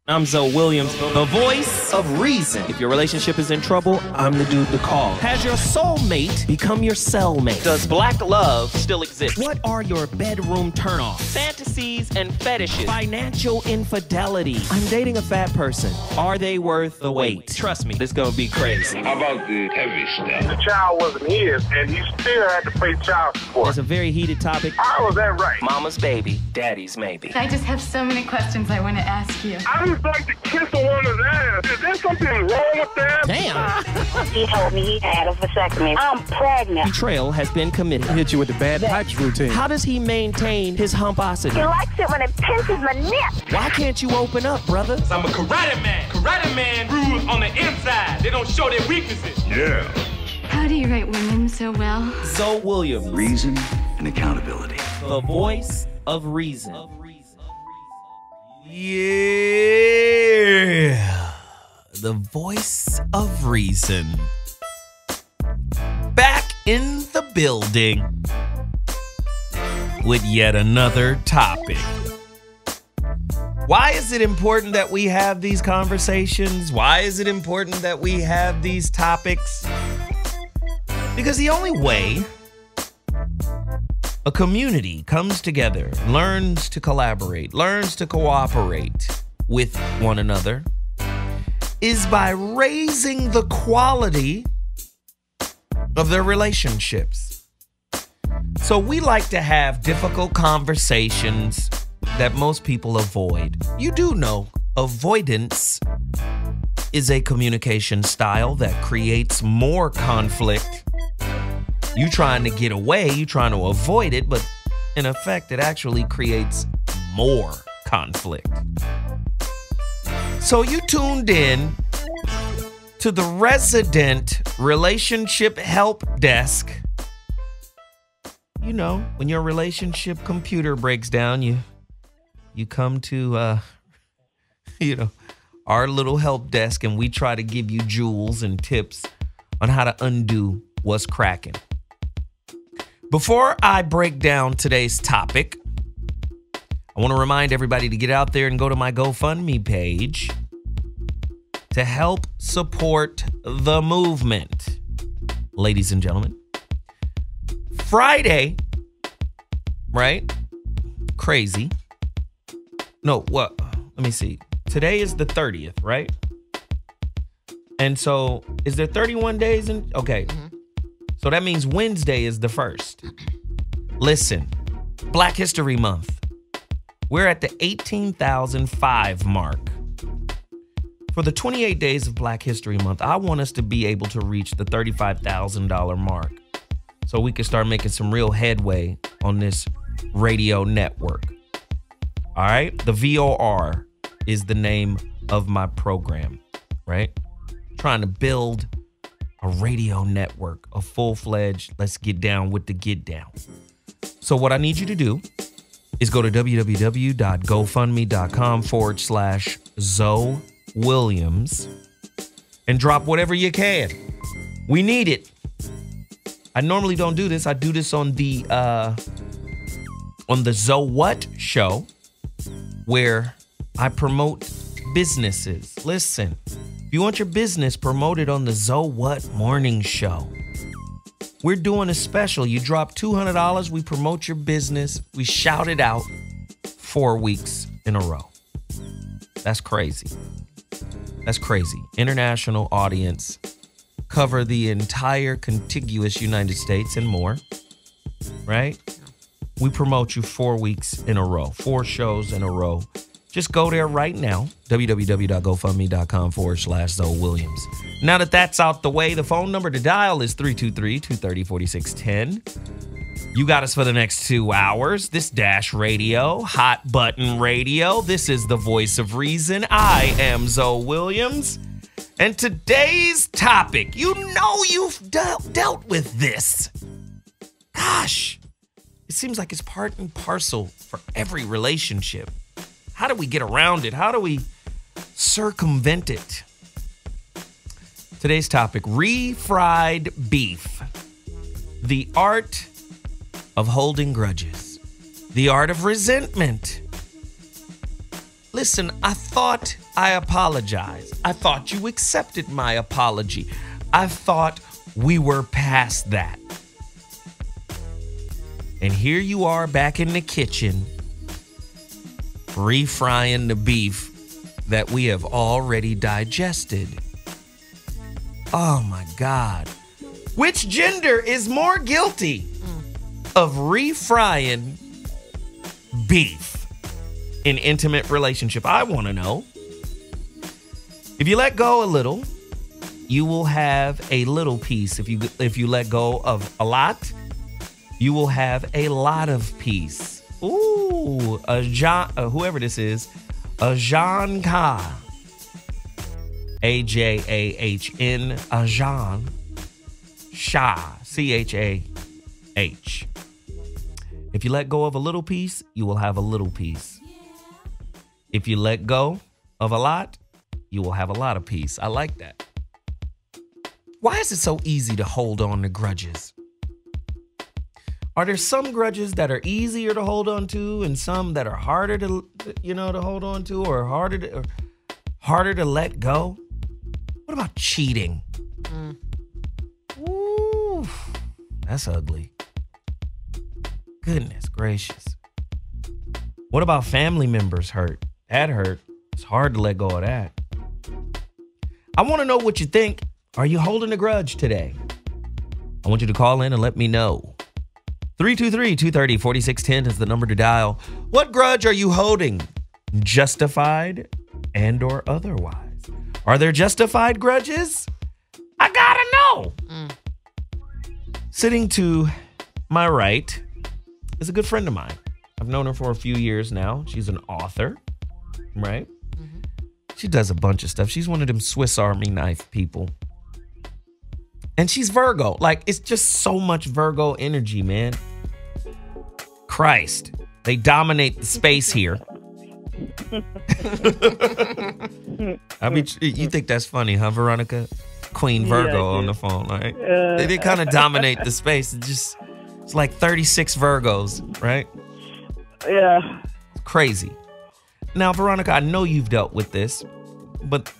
I'm Zoe Williams, the voice of reason. If your relationship is in trouble, I'm the dude to call. Has your soulmate become your cellmate? Does black love still exist? What are your bedroom turnoffs? Fantasies and fetishes. Financial infidelity. I'm dating a fat person. Are they worth the wait? Trust me, this is gonna be crazy. How about the heavy stuff? The child wasn't his, and he still had to pay child support. It's a very heated topic. How was that right? Mama's baby, daddy's maybe. I just have so many questions I want to ask you. I just like to kiss a woman's ass. Is there something wrong with that? Damn. He told me he had a vasectomy. I'm pregnant. Betrayal has been committed. Hit you with the bad pipes routine. How does he maintain his humposity? He likes it when it pinches my nip. Why can't you open up, brother? I'm a karate man. Karate man rules on the inside. They don't show their weaknesses. Yeah. How do you write women so well? Zoe Williams, Reason and accountability. the voice of reason. Yeah, the voice of reason. Back in the building with yet another topic. Why is it important that we have these conversations? Why is it important that we have these topics? Because the only way a community comes together, learns to collaborate, learns to cooperate with one another is by raising the quality of their relationships. So we like to have difficult conversations that most people avoid. You do know avoidance is a communication style that creates more conflict. You trying to get away, you trying to avoid it, but in effect, it actually creates more conflict. So you tuned in to the resident relationship help desk. You know, when your relationship computer breaks down, you come to, our little help desk, and we try to give you jewels and tips on how to undo what's cracking. Before I break down today's topic, I want to remind everybody to get out there and go to my GoFundMe page to help support the movement. Ladies and gentlemen, Friday, right? Crazy. No, what? Let me see. Today is the 30th, right? And so, is there 31 days in? Okay. So that means Wednesday is the 1st. Listen, Black History Month. We're at the 18,005 mark. For the 28 days of Black History Month, I want us to be able to reach the $35,000 mark so we can start making some real headway on this radio network. All right? The VOR is the name of my program, right? Trying to build a radio network, a full-fledged, let's get down with the get down. So what I need you to do is go to www.gofundme.com/Zoe Williams and drop whatever you can. We need it. I normally don't do this. I do this on the Zoe What show, where I promote businesses. Listen. If you want your business promoted on the Zoe What Morning Show, we're doing a special. You drop $200, we promote your business, we shout it out 4 weeks in a row. That's crazy. That's crazy. International audience, cover the entire contiguous United States and more, right? We promote you 4 weeks in a row, 4 shows in a row. Just go there right now, www.gofundme.com/Zoe Williams. Now that that's out the way, the phone number to dial is 323-230-4610. You got us for the next 2 hours. This Dash Radio, Hot Button Radio. This is the voice of reason. I am Zoe Williams. And today's topic, you know you've dealt with this. Gosh, it seems like it's part and parcel for every relationship. How do we get around it? How do we circumvent it? Today's topic, refried beef. The art of holding grudges. The art of resentment. Listen, I thought I apologized. I thought you accepted my apology. I thought we were past that. And here you are back in the kitchen, refrying the beef that we have already digested. Oh my God. Which gender is more guilty of refrying beef in intimate relationship? I want to know. If you let go a little, you will have a little piece. If you let go of a lot, you will have a lot of peace. Ooh, whoever this is, Ajahn Chah, Ajahn, Ajahn Chah, Chah. If you let go of a little piece, you will have a little piece. If you let go of a lot, you will have a lot of peace. I like that. Why is it so easy to hold on to grudges? Are there some grudges that are easier to hold on to and some that are harder to, to hold on to, or harder to let go? What about cheating? Ooh, that's ugly. Goodness gracious. What about family members hurt? That hurt. It's hard to let go of that. I want to know what you think. Are you holding a grudge today? I want you to call in and let me know. 323-230-4610 is the number to dial. What grudge are you holding? Justified and or otherwise? Are there justified grudges? I gotta know. Sitting to my right is a good friend of mine. I've known her for a few years now. She's an author, right? Mm-hmm. She does a bunch of stuff. She's one of them Swiss Army knife people. And she's Virgo. Like, it's just so much Virgo energy, man. Christ. They dominate the space here. I mean, you think that's funny, huh, Veronica? Queen Virgo on the phone, right? They kind of dominate the space. It's like 36 Virgos, right? Yeah. Crazy. Now, Veronica, I know you've dealt with this, but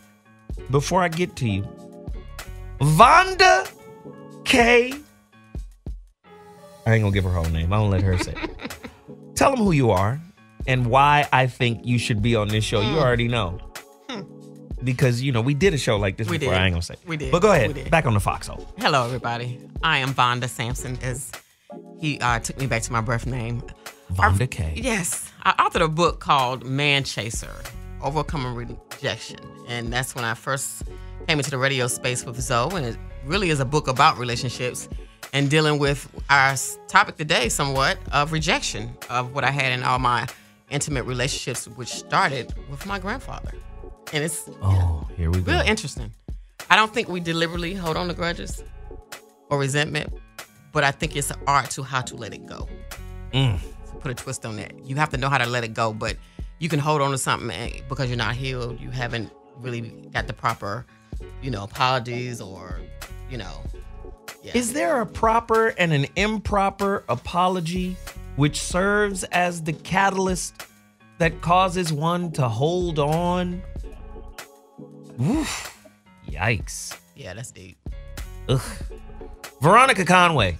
before I get to you, Vonda K. I ain't gonna give her whole name. I'm gonna let her say it. Tell them who you are and why I think you should be on this show. You already know. Because, we did a show like this before. I ain't gonna say it. We did. But go ahead. Back on the foxhole. Hello, everybody. I am Vonda Sampson, as he took me back to my birth name. Vonda K. Yes. I authored a book called Man Chaser, Overcoming Rejection. And that's when I first came into the radio space with Zoe. And it really is a book about relationships and dealing with our topic today somewhat of rejection of what I had in all my intimate relationships, which started with my grandfather. And it's here we go. Real interesting. I don't think we deliberately hold on to grudges or resentment, but I think it's an art to how to let it go. Put a twist on that. You have to know how to let it go, but you can hold on to something because you're not healed. You haven't really got the proper, apologies or, Yeah. Is there a proper and an improper apology which serves as the catalyst that causes one to hold on? Oof. Yikes. Yeah, that's deep. Ugh. Veronica Conway,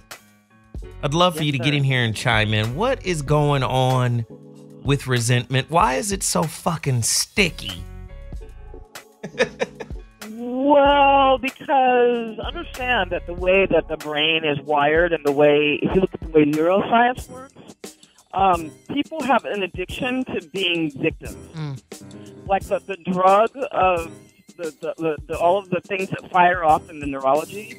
I'd love for you to get in here and chime in. What is going on with resentment? Why is it so fucking sticky? Well, because understand that the way that the brain is wired and if you look at the way neuroscience works, people have an addiction to being victims. Like the drug of the all of the things that fire off in the neurology,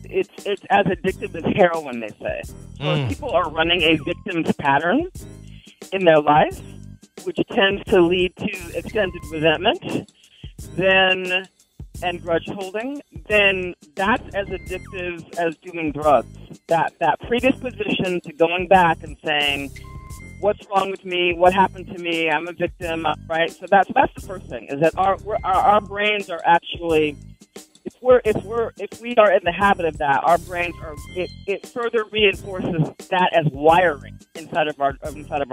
it's as addictive as heroin, they say. So if people are running a victim's pattern in their life, which tends to lead to extended resentment, and grudge holding, then that's as addictive as doing drugs. That predisposition to going back and saying, what's wrong with me? What happened to me? I'm a victim, right? So that's the first thing, is that our brains are actually, if we are in the habit of that, our brains are, it further reinforces that as wiring inside of our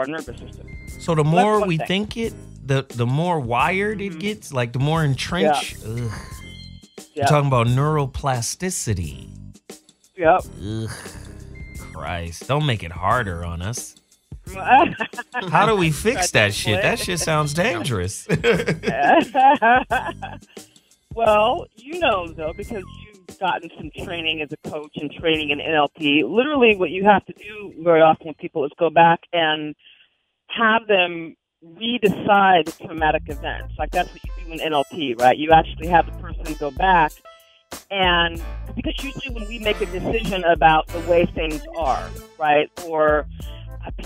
nervous system. So the more we think it, the more wired it gets, like the more entrenched. Yeah. Ugh. You're talking about neuroplasticity. Yep. Ugh. Christ, don't make it harder on us. How do we fix that shit? That shit sounds dangerous. Well, you know, though, because you've gotten some training as a coach and training in NLP, literally what you have to do very often with people is go back and have them redecide the traumatic events. Like that's what you do in NLP, right? You actually have the person go back and because usually when we make a decision about the way things are, right, or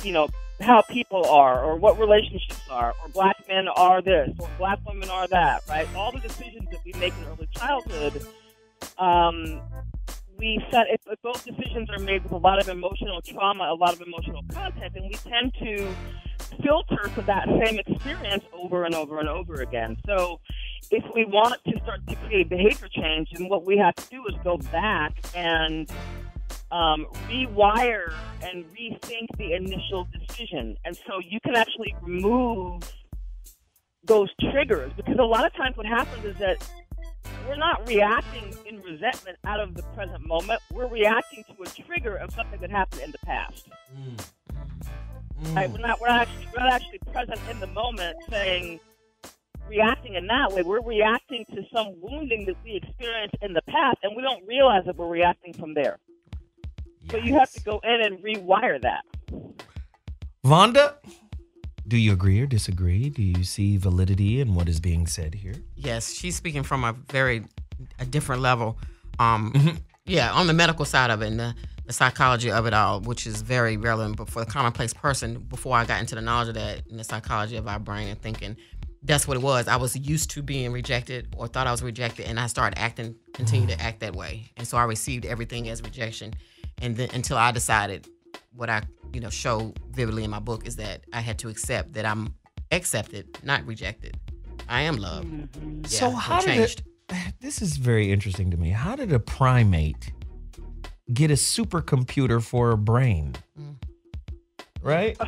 you know how people are, or what relationships are, or black men are this, or black women are that, right? All the decisions that we make in early childhood, we set if those decisions are made with a lot of emotional trauma, a lot of emotional content, and we tend to filter for that same experience over and over and over again. So if we want to start to create behavior change, then what we have to do is go back and rewire and rethink the initial decision. And so you can actually remove those triggers, because a lot of times what happens is that we're not reacting in resentment out of the present moment. We're reacting to a trigger of something that happened in the past. Right? We're not actually present in the moment saying, reacting in that way. We're reacting to some wounding that we experienced in the past, and we don't realize that we're reacting from there. Yes. So you have to go in and rewire that. Vonda, do you agree or disagree? Do you see validity in what is being said here? Yes, she's speaking from a different level. Yeah, on the medical side of it and the psychology of it all, which is very relevant. But for the commonplace person, before I got into the knowledge of that and the psychology of our brain and thinking, that's what it was. I was used to being rejected or thought I was rejected, and I started continue to act that way. And so I received everything as rejection. And then until I decided what I show vividly in my book is that I had to accept that I'm accepted, not rejected. I am loved. Yeah, so how did this is very interesting to me. How did a primate get a supercomputer for a brain? Right?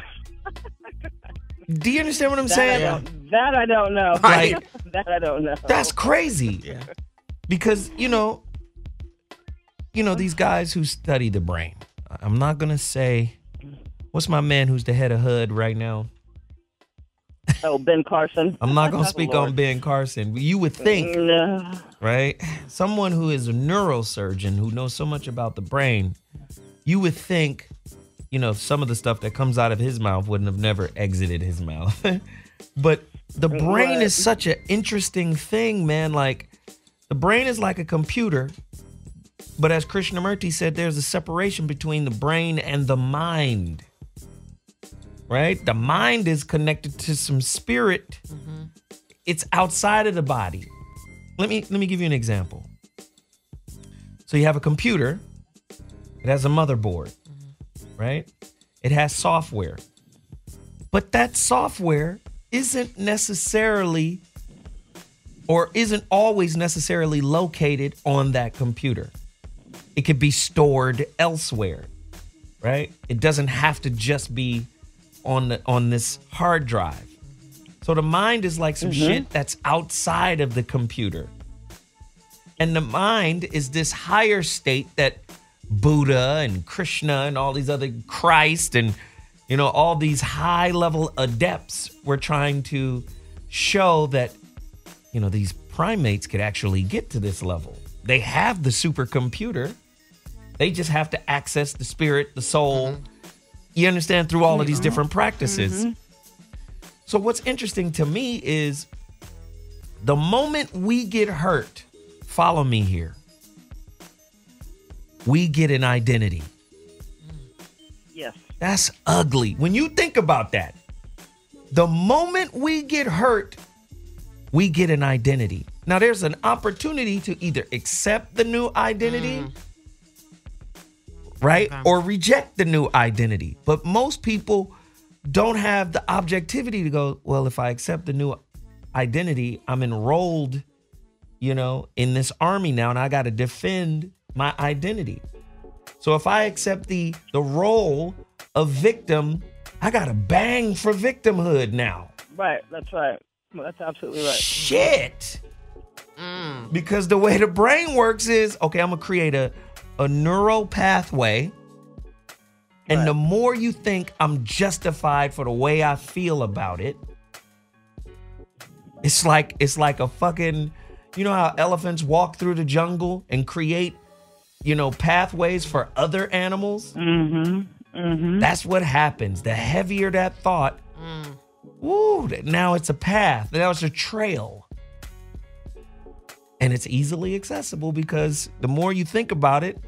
Do you understand what I'm saying? That I don't know. Like, that I don't know. That's crazy. Yeah. Because, these guys who study the brain. I'm not going to say, what's my man who's the head of HUD right now? Oh, Ben Carson. I'm not going to speak on Ben Carson. You would think, right? Someone who is a neurosurgeon who knows so much about the brain, you would think, some of the stuff that comes out of his mouth wouldn't have never exited his mouth. But the brain is such an interesting thing, man. Like, the brain is like a computer. But as Krishnamurti said, there's a separation between the brain and the mind. Right? The mind is connected to some spirit. Mm-hmm. It's outside of the body. Let me give you an example. So you have a computer. It has a motherboard. Right? It has software. But that software isn't necessarily or isn't always necessarily located on that computer. It could be stored elsewhere, right? It doesn't have to just be on this hard drive. So the mind is like some shit that's outside of the computer. And the mind is this higher state that Buddha and Krishna and all these other Christ and, all these high level adepts were trying to show that, these primates could actually get to this level. They have the supercomputer. They just have to access the spirit, the soul, you understand, through all of these different practices. So what's interesting to me is the moment we get hurt, follow me here, we get an identity. Yes. That's ugly. When you think about that, the moment we get hurt, we get an identity. Now, there's an opportunity to either accept the new identity, right? Okay. Or reject the new identity. But most people don't have the objectivity to go, well, if I accept the new identity, I'm enrolled, in this army now, and I got to defend my identity. So if I accept the role of victim, I got to bang for victimhood now. Right. That's right. That's absolutely right. Shit. Because the way the brain works is, okay, I'm going to create a neural pathway. And the more you think I'm justified for the way I feel about it, it's like a fucking, you know how elephants walk through the jungle and create, pathways for other animals? That's what happens. The heavier that thought, now it's a path. Now it's a trail. And it's easily accessible because the more you think about it,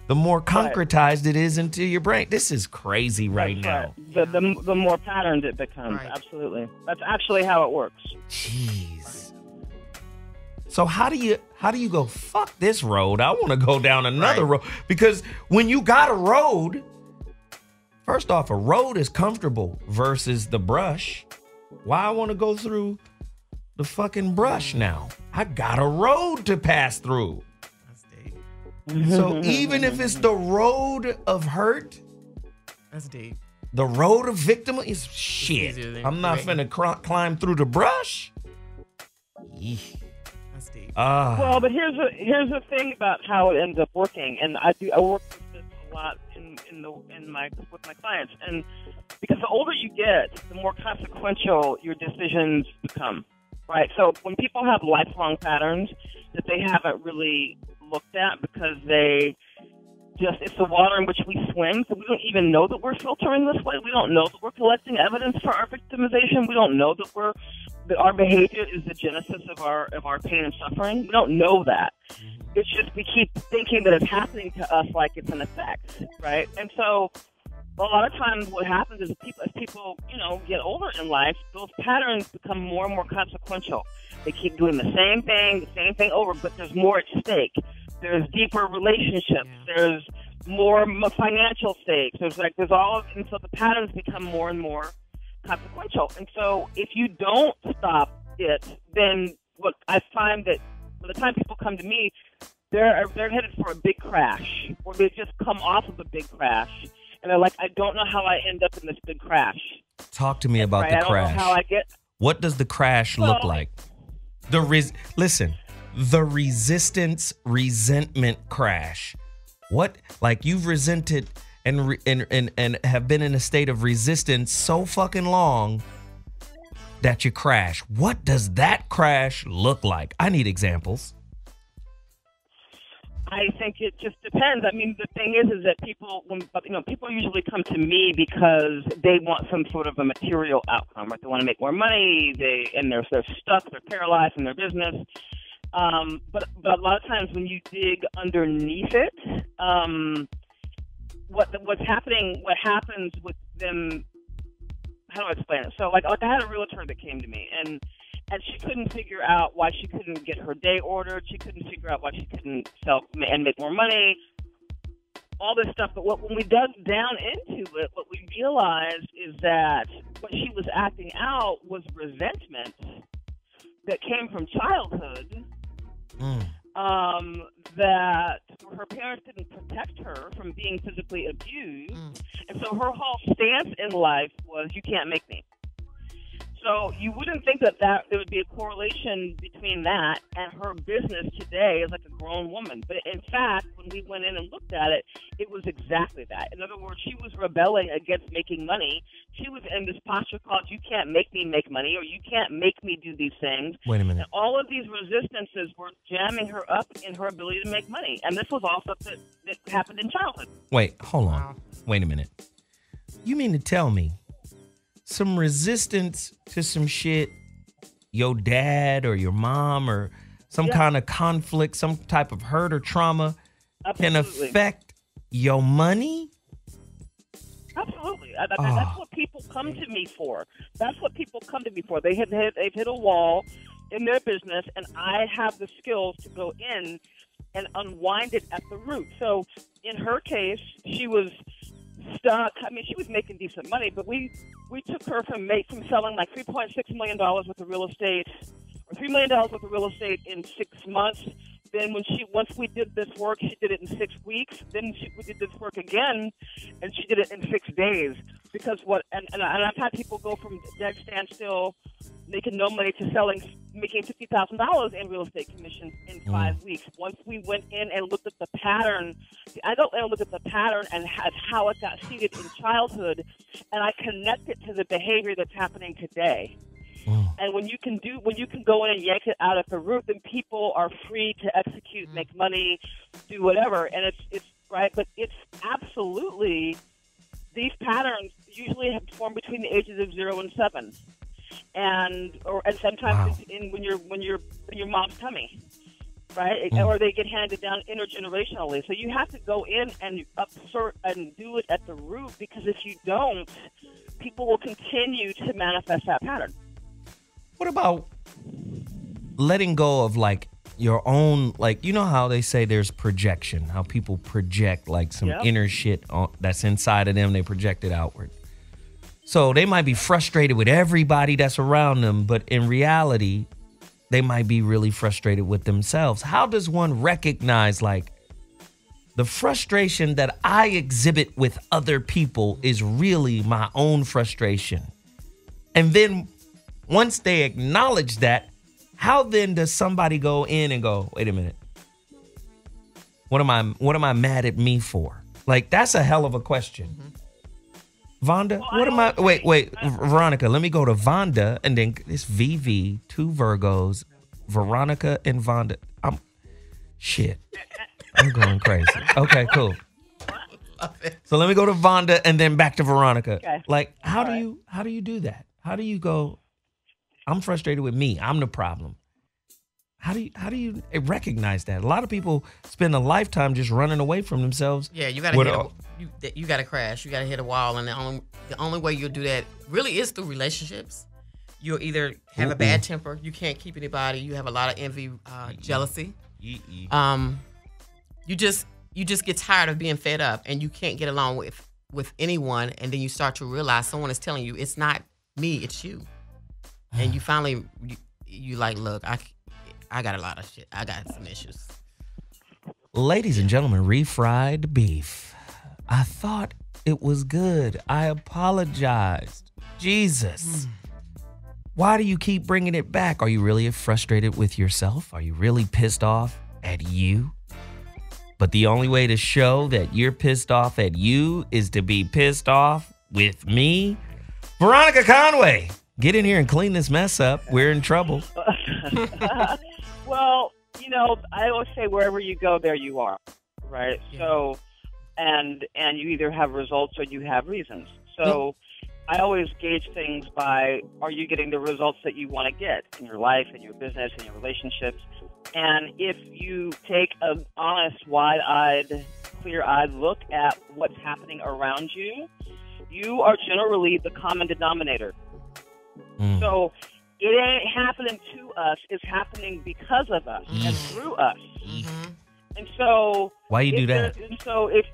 the more concretized it is into your brain. This is crazy now. The more patterned it becomes. Right. Absolutely. That's actually how it works. Jeez. So how do you go, fuck this road? I want to go down another road. Because when you got a road, first off, a road is comfortable versus the brush. Why I want to go through the fucking brush now? I got a road to pass through. So even if it's the road of hurt, that's deep. The road of victim is shit. I'm not finna climb through the brush. That's deep. Well, but here's the thing about how it ends up working, and I work with this a lot with my clients, and because the older you get, the more consequential your decisions become. Right. So when people have lifelong patterns that they haven't really looked at because it's the water in which we swim, so we don't even know that we're filtering this way. We don't know that we're collecting evidence for our victimization. We don't know that our behavior is the genesis of our pain and suffering. We don't know that. It's just we keep thinking that it's happening to us like it's an effect, right? And so a lot of times what happens is as people get older in life, those patterns become more and more consequential. They keep doing the same thing over, but there's more at stake. There's deeper relationships. There's more financial stakes. And so the patterns become more and more consequential. And so if you don't stop it, then what I find that by the time people come to me, they're headed for a big crash, or they just come off of a big crash. And they're like, I don't know how I end up in this big crash. Talk to me about the crash. I don't know how I get. What does the crash look like? Listen, the resentment crash. What, like you've resented and have been in a state of resistance so fucking long that you crash. What does that crash look like? I need examples. I think it just depends. I mean, the thing is that people usually come to me because they want some sort of a material outcome, right? They want to make more money. They're stuck. They're paralyzed in their business. But a lot of times when you dig underneath it, what happens with them? How do I explain it? So, like I had a realtor that came to me and she couldn't figure out why she couldn't get her day ordered. She couldn't figure out why she couldn't sell and make more money. All this stuff. But when we dug down into it, what we realized is that what she was acting out was resentment that came from childhood. That her parents didn't protect her from being physically abused. And so her whole stance in life was, you can't make me. So you wouldn't think that there would be a correlation between that and her business today as like a grown woman. But in fact, when we went in and looked at it, it was exactly that. In other words, she was rebelling against making money. She was in this posture called, you can't make me make money, or you can't make me do these things. Wait a minute. And all of these resistances were jamming her up in her ability to make money. And this was all stuff that happened in childhood. Wait, hold on. Wait a minute. You mean to tell me some resistance to some shit your dad or your mom or some kind of conflict, some type of hurt or trauma can affect your money? Absolutely. That's what people come to me for. That's what people come to me for. They've hit a wall in their business, and I have the skills to go in and unwind it at the root. So in her case, she was stuck. I mean, she was making decent money, but we took her from selling like $3.6 million worth of real estate, or $3 million worth of real estate in 6 months. Then once we did this work, she did it in 6 weeks. Then we did this work again, and she did it in 6 days. because and I've had people go from dead standstill, making no money, to making $50,000 in real estate commissions in 5 weeks. Once we went in and looked at the pattern, I go in and look at the pattern and how it got seeded in childhood, and I connect it to the behavior that's happening today. And when you can go in and yank it out at the root, then people are free to execute, make money, do whatever. And it's right, but it's absolutely, these patterns usually have formed between the ages of 0 and 7, and sometimes when you're in your mom's tummy, right? Or they get handed down intergenerationally. So you have to go in and assert and do it at the root, because if you don't, people will continue to manifest that pattern. What about letting go of like your own, like, you know how they say there's projection, how people project like some inner shit that's inside of them, they project it outward. So they might be frustrated with everybody that's around them, but in reality, they might be really frustrated with themselves. How does one recognize like the frustration that I exhibit with other people is really my own frustration? And then once they acknowledge that, how then does somebody go in and go, wait a minute, what am I mad at me for? Like, that's a hell of a question. Vonda, wait, Veronica, let me go to Vonda, and then it's VV, 2 Virgos, Veronica and Vonda. I'm going crazy. Okay, cool. So let me go to Vonda and then back to Veronica. Okay. Like, how do you do that? How do you go, I'm frustrated with me, I'm the problem? How do you recognize that? A lot of people spend a lifetime just running away from themselves. Yeah, you gotta you gotta crash. You gotta hit a wall, and the only way you'll do that really is through relationships. You'll either have a bad temper, you can't keep anybody, you have a lot of envy, jealousy. You just get tired of being fed up, and you can't get along with anyone, and then you start to realize someone is telling you it's not me, it's you, and you finally you like, look, I got a lot of shit. I got some issues. Ladies and gentlemen, refried beef. I thought it was good. I apologized. Jesus. Why do you keep bringing it back? Are you really frustrated with yourself? Are you really pissed off at you? But the only way to show that you're pissed off at you is to be pissed off with me. Veronica Conway, get in here and clean this mess up. We're in trouble. Well, I always say wherever you go, there you are, right? Yeah. So, and you either have results or you have reasons. So I always gauge things by, are you getting the results that you want to get in your life, in your business, in your relationships? And if you take an honest, wide-eyed, clear-eyed look at what's happening around you, you are generally the common denominator. So it ain't happening to us; it's happening because of us and through us. And so, why you do that? And so, if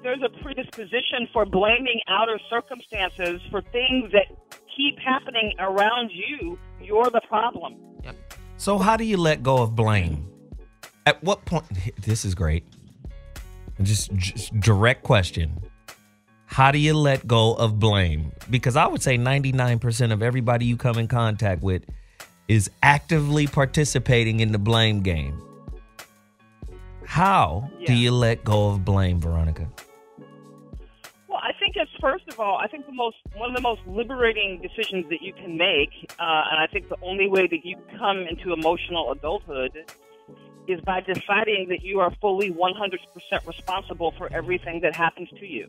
there's a predisposition for blaming outer circumstances for things that keep happening around you, you're the problem. Yep. So how do you let go of blame? At what point? This is great. Just direct question. How do you let go of blame? Because I would say 99% of everybody you come in contact with is actively participating in the blame game. How do you let go of blame, Veronica? Well, I think it's, first of all, one of the most liberating decisions that you can make, and I think the only way that you come into emotional adulthood is by deciding that you are fully 100% responsible for everything that happens to you.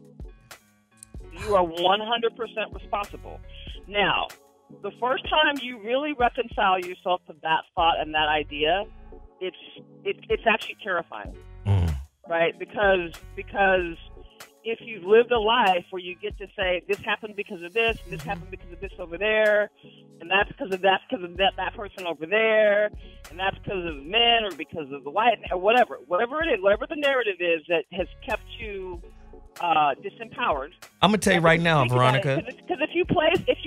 You are 100% responsible. Now, the first time you really reconcile yourself to that thought and that idea, it's actually terrifying, right? Because if you've lived a life where you get to say, this happened because of this, and this happened because of this over there, and that's because of that person over there, and that's because of the men or because of the white, or whatever it is, whatever the narrative is that has kept you disempowered. I'm gonna tell you right now, Veronica. Because if you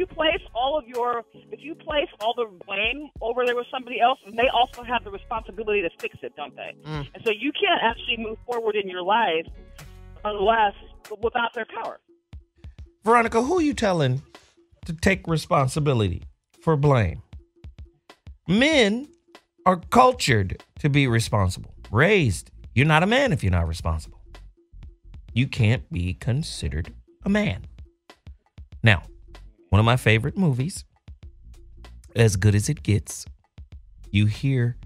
place all the blame over there with somebody else, they also have the responsibility to fix it, don't they? And so you can't actually move forward in your life unless without their power. Veronica, who you telling to take responsibility for blame? Men are cultured to be responsible, raised. You're not a man if you're not responsible. You can't be considered a man. Now, one of my favorite movies, As Good as It Gets. You hear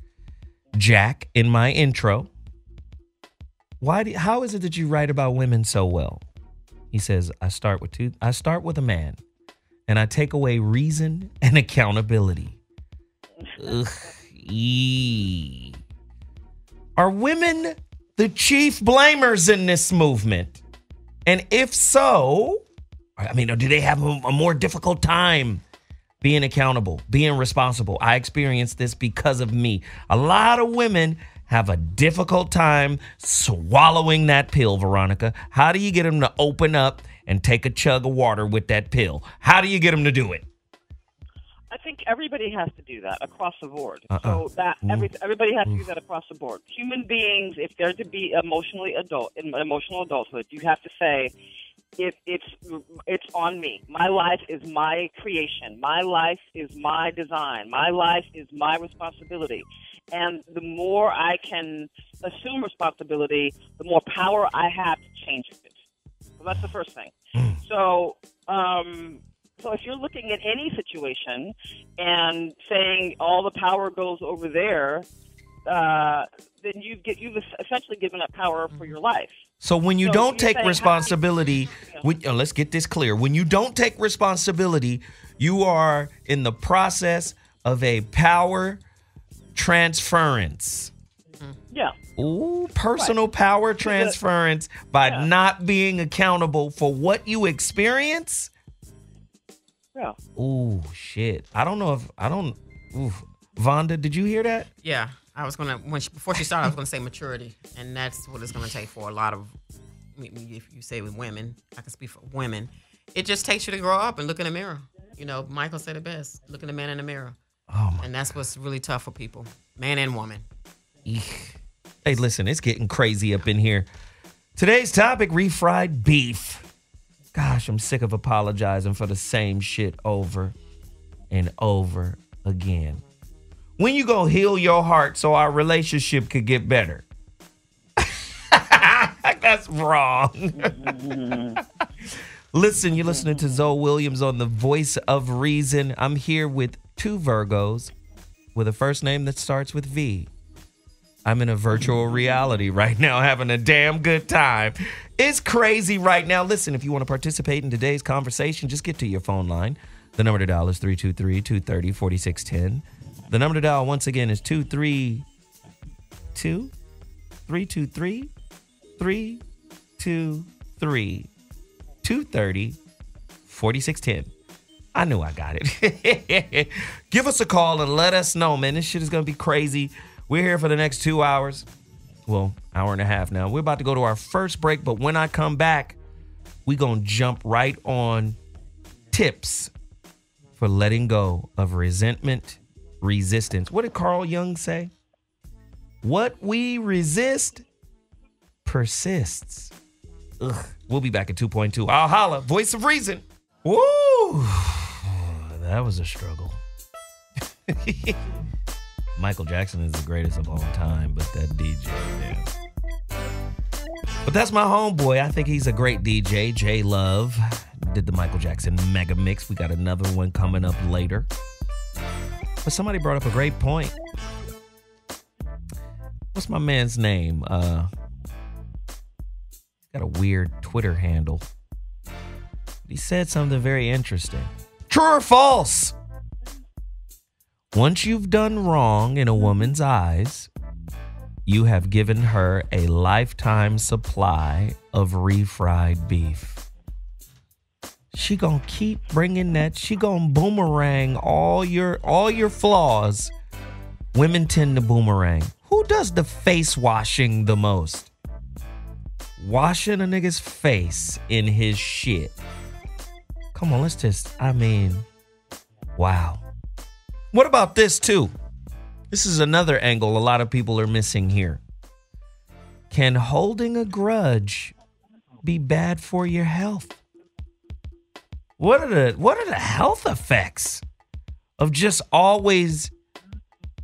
Jack in my intro. How is it that you write about women so well? He says, I start with a man, and I take away reason and accountability. Ugh. Are women the chief blamers in this movement? And if so, I mean, do they have a more difficult time being accountable, being responsible? I experienced this because of me. A lot of women have a difficult time swallowing that pill, Veronica. How do you get them to open up and take a chug of water with that pill? How do you get them to do it? I think everybody has to do that across the board. So that everybody has to do that across the board. Human beings, if they're to be emotional adulthood, you have to say, it's on me. My life is my creation. My life is my design. My life is my responsibility. And the more I can assume responsibility, the more power I have to change it. So that's the first thing. So if you're looking at any situation and saying all the power goes over there, then you've essentially given up power for your life. So when you don't take responsibility, let's get this clear. When you don't take responsibility, you are in the process of a power transference. Yeah. Ooh, personal power transference by not being accountable for what you experience. Yeah. Ooh, shit. Vonda, did you hear that? Yeah. Before she started, I was going to say maturity. And that's what it's going to take for a lot of, if you say with women, I can speak for women. It just takes you to grow up and look in the mirror. You know, Michael said it best. Look at the man in the mirror. And that's what's really tough for people, man and woman. Hey, listen, it's getting crazy up in here. Today's topic, refried beef. Gosh, I'm sick of apologizing for the same shit over and over again. When you gonna heal your heart so our relationship could get better? That's wrong. Listen, you're listening to Zoe Williams on The Voice of Reason. I'm here with two Virgos with a first name that starts with V. I'm in a virtual reality right now having a damn good time. It's crazy right now. Listen, if you want to participate in today's conversation, just get to your phone line. The number to dial is 323-230-4610. The number to dial once again is 232-323-230-4610. I knew I got it. Give us a call and let us know, man. This shit is going to be crazy. We're here for the next 2 hours. Well, hour and a half now. We're about to go to our first break, but when I come back, we're going to jump right on tips for letting go of resentment, resistance. What did Carl Jung say? What we resist persists. Ugh. We'll be back at 2.2. I'll holla. Voice of Reason. Woo! That was a struggle. Michael Jackson is the greatest of all time, but that DJ, man. But that's my homeboy. I think he's a great DJ. J Love did the Michael Jackson mega mix. We got another one coming up later. But somebody brought up a great point. What's my man's name? He's got a weird Twitter handle. He said something very interesting. True or false? Once you've done wrong in a woman's eyes, you have given her a lifetime supply of refried beef. She gonna keep bringing that. She gonna boomerang all your flaws. Women tend to boomerang. Who does the face washing the most? Washing a nigga's face in his shit. Come on, wow. What about this too? This is another angle a lot of people are missing here. Can holding a grudge be bad for your health? What are the health effects of just always?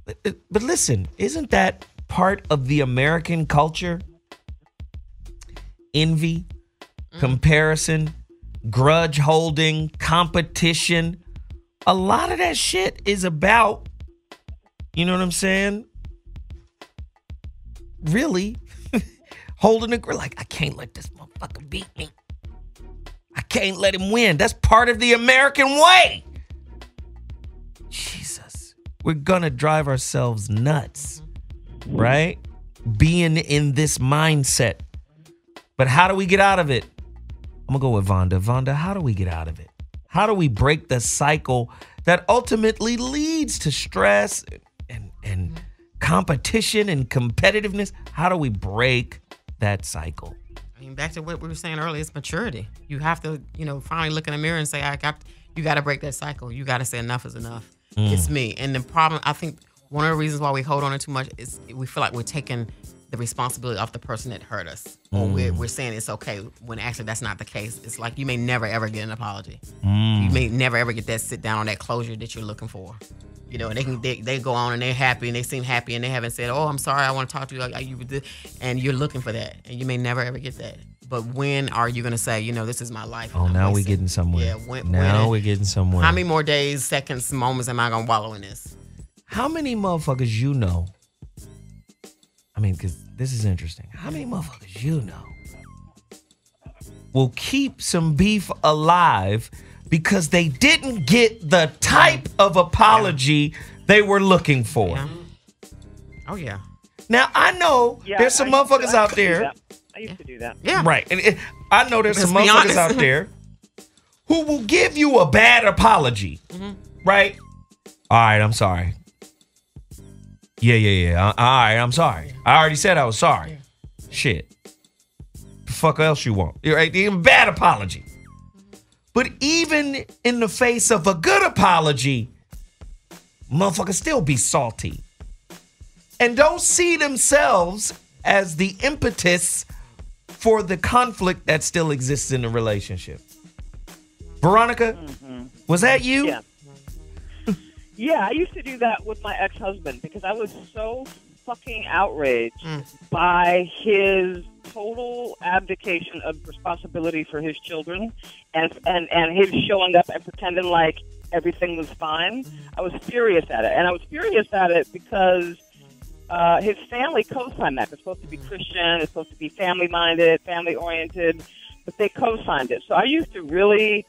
But listen, isn't that part of the American culture? Envy, comparison, grudge holding, competition. A lot of that shit is about, you know what I'm saying? Really holding a grudge. Like, I can't let this motherfucker beat me. I can't let him win. That's part of the American way. Jesus. We're gonna drive ourselves nuts, right? Being in this mindset. But how do we get out of it? I'm gonna go with Vonda. Vonda, how do we get out of it? How do we break the cycle that ultimately leads to stress and competition and competitiveness? How do we break that cycle? I mean, back to what we were saying earlier, it's maturity. You have to, finally look in the mirror and say, you got to break that cycle. You got to say enough is enough. It's me. And the problem, I think one of the reasons why we hold on to too much is we feel like we're taking the responsibility off the person that hurt us. Or we're saying it's okay when actually that's not the case. It's like you may never, ever get an apology. You may never, ever get that sit down on that closure that you're looking for. And they go on and they're happy and they seem happy and they haven't said, oh, I'm sorry, I want to talk to you. And you're looking for that. And you may never, ever get that. But when are you going to say, this is my life? Oh, now we're getting somewhere. Yeah, we're getting somewhere. How many more days, seconds, moments am I going to wallow in this? How many motherfuckers you know? I mean, because this is interesting. How many motherfuckers you know will keep some beef alive because they didn't get the type of apology they were looking for? Yeah. Oh, yeah. Now, I know there's some motherfuckers out there. I used to do that. Yeah. Right. And I know there's some motherfuckers out there who will give you a bad apology. Right? All right, I'm sorry. Yeah. All right, I'm sorry. I already said I was sorry. Shit. The fuck else you want? Right? Bad apology. But even in the face of a good apology, motherfuckers still be salty. And don't see themselves as the impetus for the conflict that still exists in the relationship. Veronica, was that you? Yeah. Yeah, I used to do that with my ex-husband because I was so fucking outraged by his total abdication of responsibility for his children and his showing up and pretending like everything was fine. I was furious at it. And I was furious at it because his family co-signed that. They're supposed to be Christian. It's supposed to be family-minded, family-oriented, but they co-signed it. So I used to really...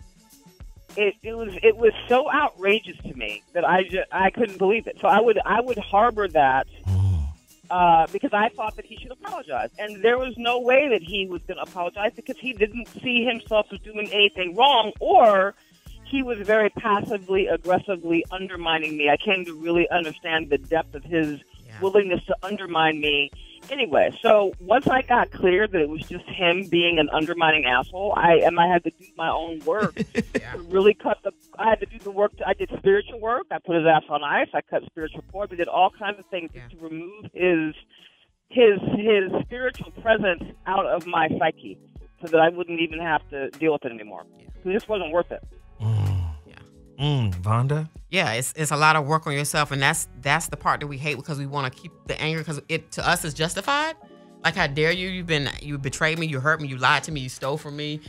It was so outrageous to me that I couldn't believe it. So I would harbor that because I thought that he should apologize, and there was no way that he was going to apologize because he didn't see himself as doing anything wrong, or he was very passively aggressively undermining me. I came to really understand the depth of his willingness to undermine me. Anyway, so once I got clear that it was just him being an undermining asshole, I had to do my own work to really I had to do the work. I did spiritual work. I put his ass on ice. I cut spiritual cords. I did all kinds of things to remove his spiritual presence out of my psyche so that I wouldn't even have to deal with it anymore. It just wasn't worth it. Vonda? Yeah, it's a lot of work on yourself, and that's the part that we hate because we want to keep the anger because it to us is justified. Like, how dare you? You betrayed me, you hurt me, you lied to me, you stole from me,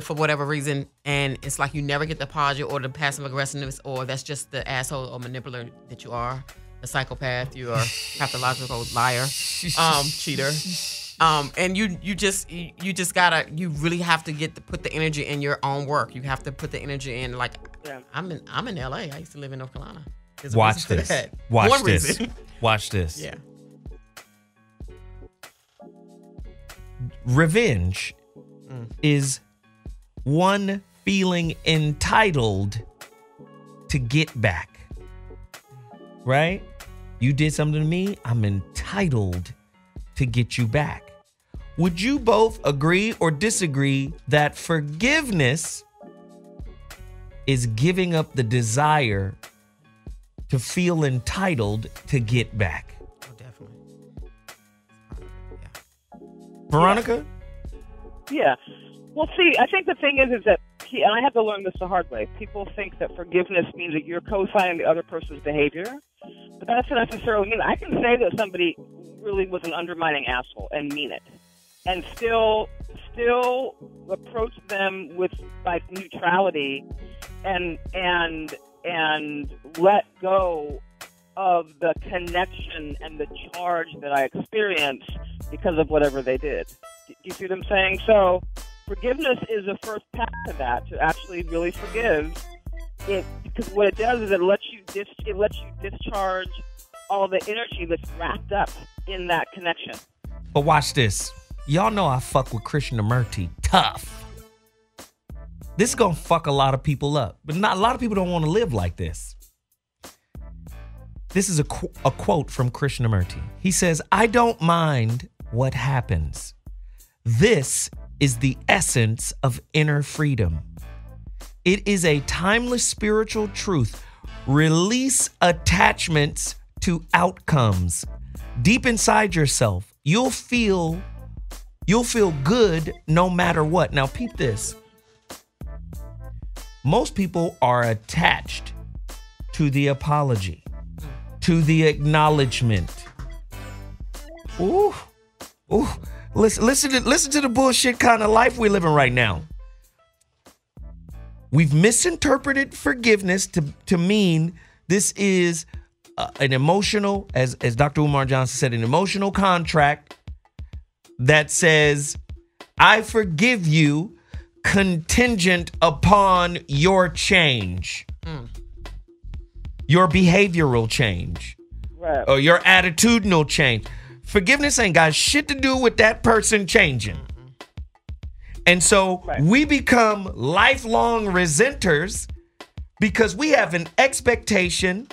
for whatever reason, and it's like you never get the apology or the passive aggressiveness, or that's just the asshole or manipulator that you are, the psychopath, you are pathological liar, cheater. And you really have to put the energy in your own work. You have to put the energy in. Like, I'm in LA. I used to live in North Carolina. Watch this. Watch this. Watch this. Yeah. Revenge is one feeling entitled to get back. Right? You did something to me. I'm entitled to get you back. Would you both agree or disagree that forgiveness is giving up the desire to feel entitled to get back? Oh, definitely. Veronica? Yeah. Well, see, I think the thing is that and I had to learn this the hard way. People think that forgiveness means that you're co-signing the other person's behavior, but that doesn't necessarily mean. I can say that somebody really was an undermining asshole and mean it, and still approach them with like neutrality, and let go of the connection and the charge that I experienced because of whatever they did. Do you see what I'm saying? So forgiveness is the first path to that, to actually really forgive it, because what it does is it lets you discharge all the energy that's wrapped up in that connection. But watch this. Y'all know I fuck with Krishnamurti tough. This is gonna fuck a lot of people up, but not a lot of people don't want to live like this. This is a quote from Krishnamurti. He says, "I don't mind what happens. This is the essence of inner freedom. It is a timeless spiritual truth. Release attachments to outcomes. Deep inside yourself, you'll feel good no matter what." Now, peep this. Most people are attached to the apology, to the acknowledgement. Ooh. Listen to the bullshit kind of life we're living right now. We've misinterpreted forgiveness to mean this is an emotional, as Dr. Umar Johnson said, an emotional contract that says, I forgive you contingent upon your change, your behavioral change, right, or your attitudinal change. Forgiveness ain't got shit to do with that person changing. And so we become lifelong resenters because we have an expectation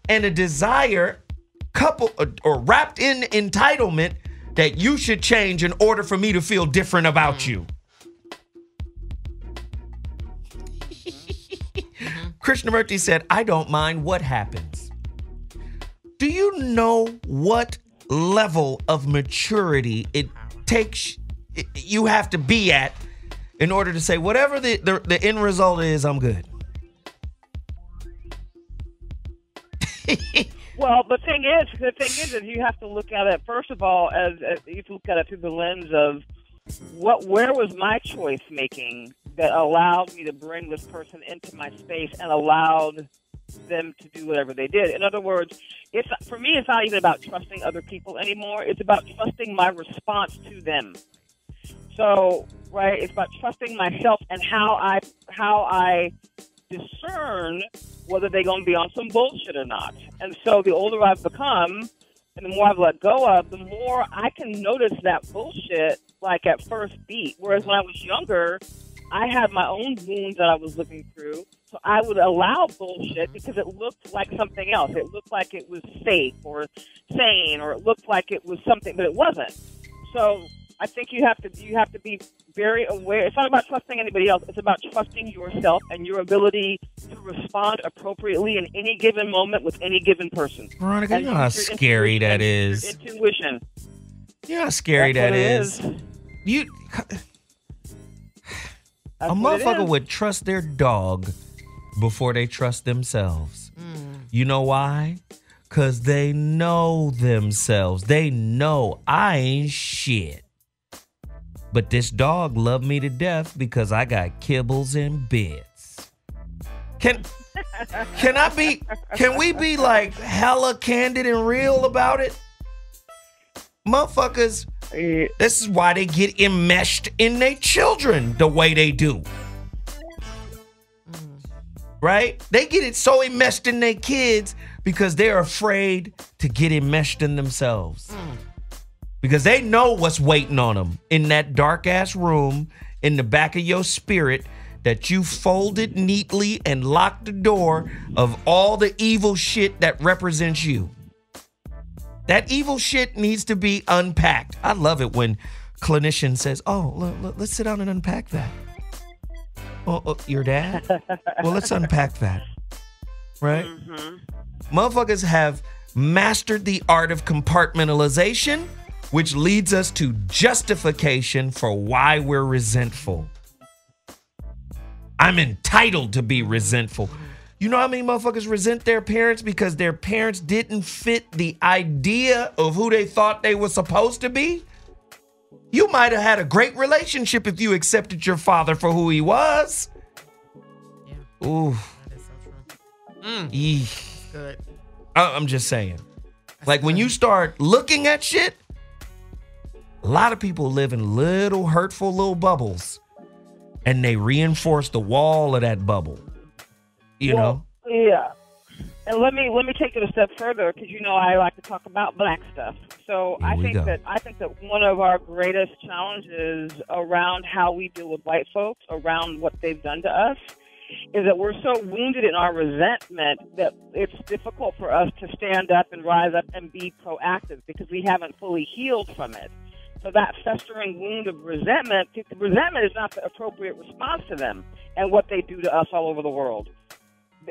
and a desire coupled or wrapped in entitlement that you should change in order for me to feel different about you. Krishnamurti said, I don't mind what happens. Do you know what level of maturity it takes you have to be at in order to say whatever the end result is, I'm good? Well, the thing is that you have to look at it, first of all, as you have to look at it through the lens of where was my choice making that allowed me to bring this person into my space and allowed them to do whatever they did. In other words, for me, it's not even about trusting other people anymore. It's about trusting my response to them. So, right, it's about trusting myself and how I discern whether they're going to be on some bullshit or not. And so the older I've become and the more I've let go of, the more I can notice that bullshit like at first beat. Whereas when I was younger, I had my own wounds that I was looking through. So I would allow bullshit because it looked like something else. It looked like it was safe or sane, or it looked like it was something, but it wasn't. So I think you have to be very aware. It's not about trusting anybody else. It's about trusting yourself and your ability to respond appropriately in any given moment with any given person. Veronica, you know how scary that is. Intuition. You know how scary that is. A motherfucker would trust their dog before they trust themselves. You know why? Because they know themselves. They know I ain't shit. But this dog loved me to death because I got kibbles and bits. Can we be like hella candid and real about it? Motherfuckers, this is why they get enmeshed in their children the way they do. Right? They get it so enmeshed in their kids because they're afraid to get enmeshed in themselves. Because they know what's waiting on them in that dark ass room in the back of your spirit that you folded neatly and locked the door of all the evil shit that represents you. That evil shit needs to be unpacked. I love it when clinician says, oh, let's sit down and unpack that. Oh, your dad? Well, let's unpack that. Right? Motherfuckers have mastered the art of compartmentalization, which leads us to justification for why we're resentful. I'm entitled to be resentful. You know how many motherfuckers resent their parents because their parents didn't fit the idea of who they thought they were supposed to be? You might have had a great relationship if you accepted your father for who he was. Yeah. Ooh. That is so true. Good. I'm just saying. Like when you start looking at shit, a lot of people live in little hurtful little bubbles and they reinforce the wall of that bubble. You know? Yeah. And let me take it a step further because I like to talk about black stuff. So I think that one of our greatest challenges around how we deal with white folks, around what they've done to us, is that we're so wounded in our resentment that it's difficult for us to stand up and rise up and be proactive because we haven't fully healed from it. So that festering wound of resentment is not the appropriate response to them and what they do to us all over the world.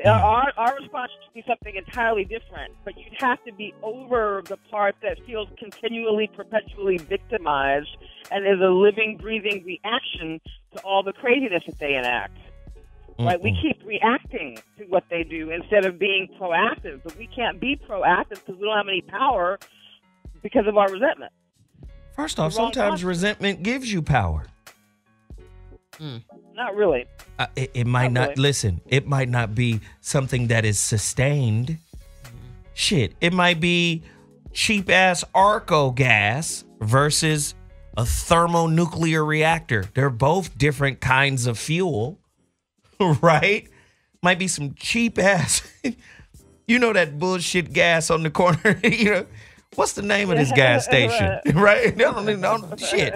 Our response should be something entirely different, but you'd have to be over the part that feels continually, perpetually victimized and is a living, breathing reaction to all the craziness that they enact. Right? We keep reacting to what they do instead of being proactive, but we can't be proactive because we don't have any power because of our resentment. First off, sometimes resentment gives you power. Not really. It might not, listen, it might not be something that is sustained. Shit, it might be cheap-ass Arco gas versus a thermonuclear reactor. They're both different kinds of fuel, right? Might be some cheap-ass, that bullshit gas on the corner, What's the name of this gas station, right? No, shit.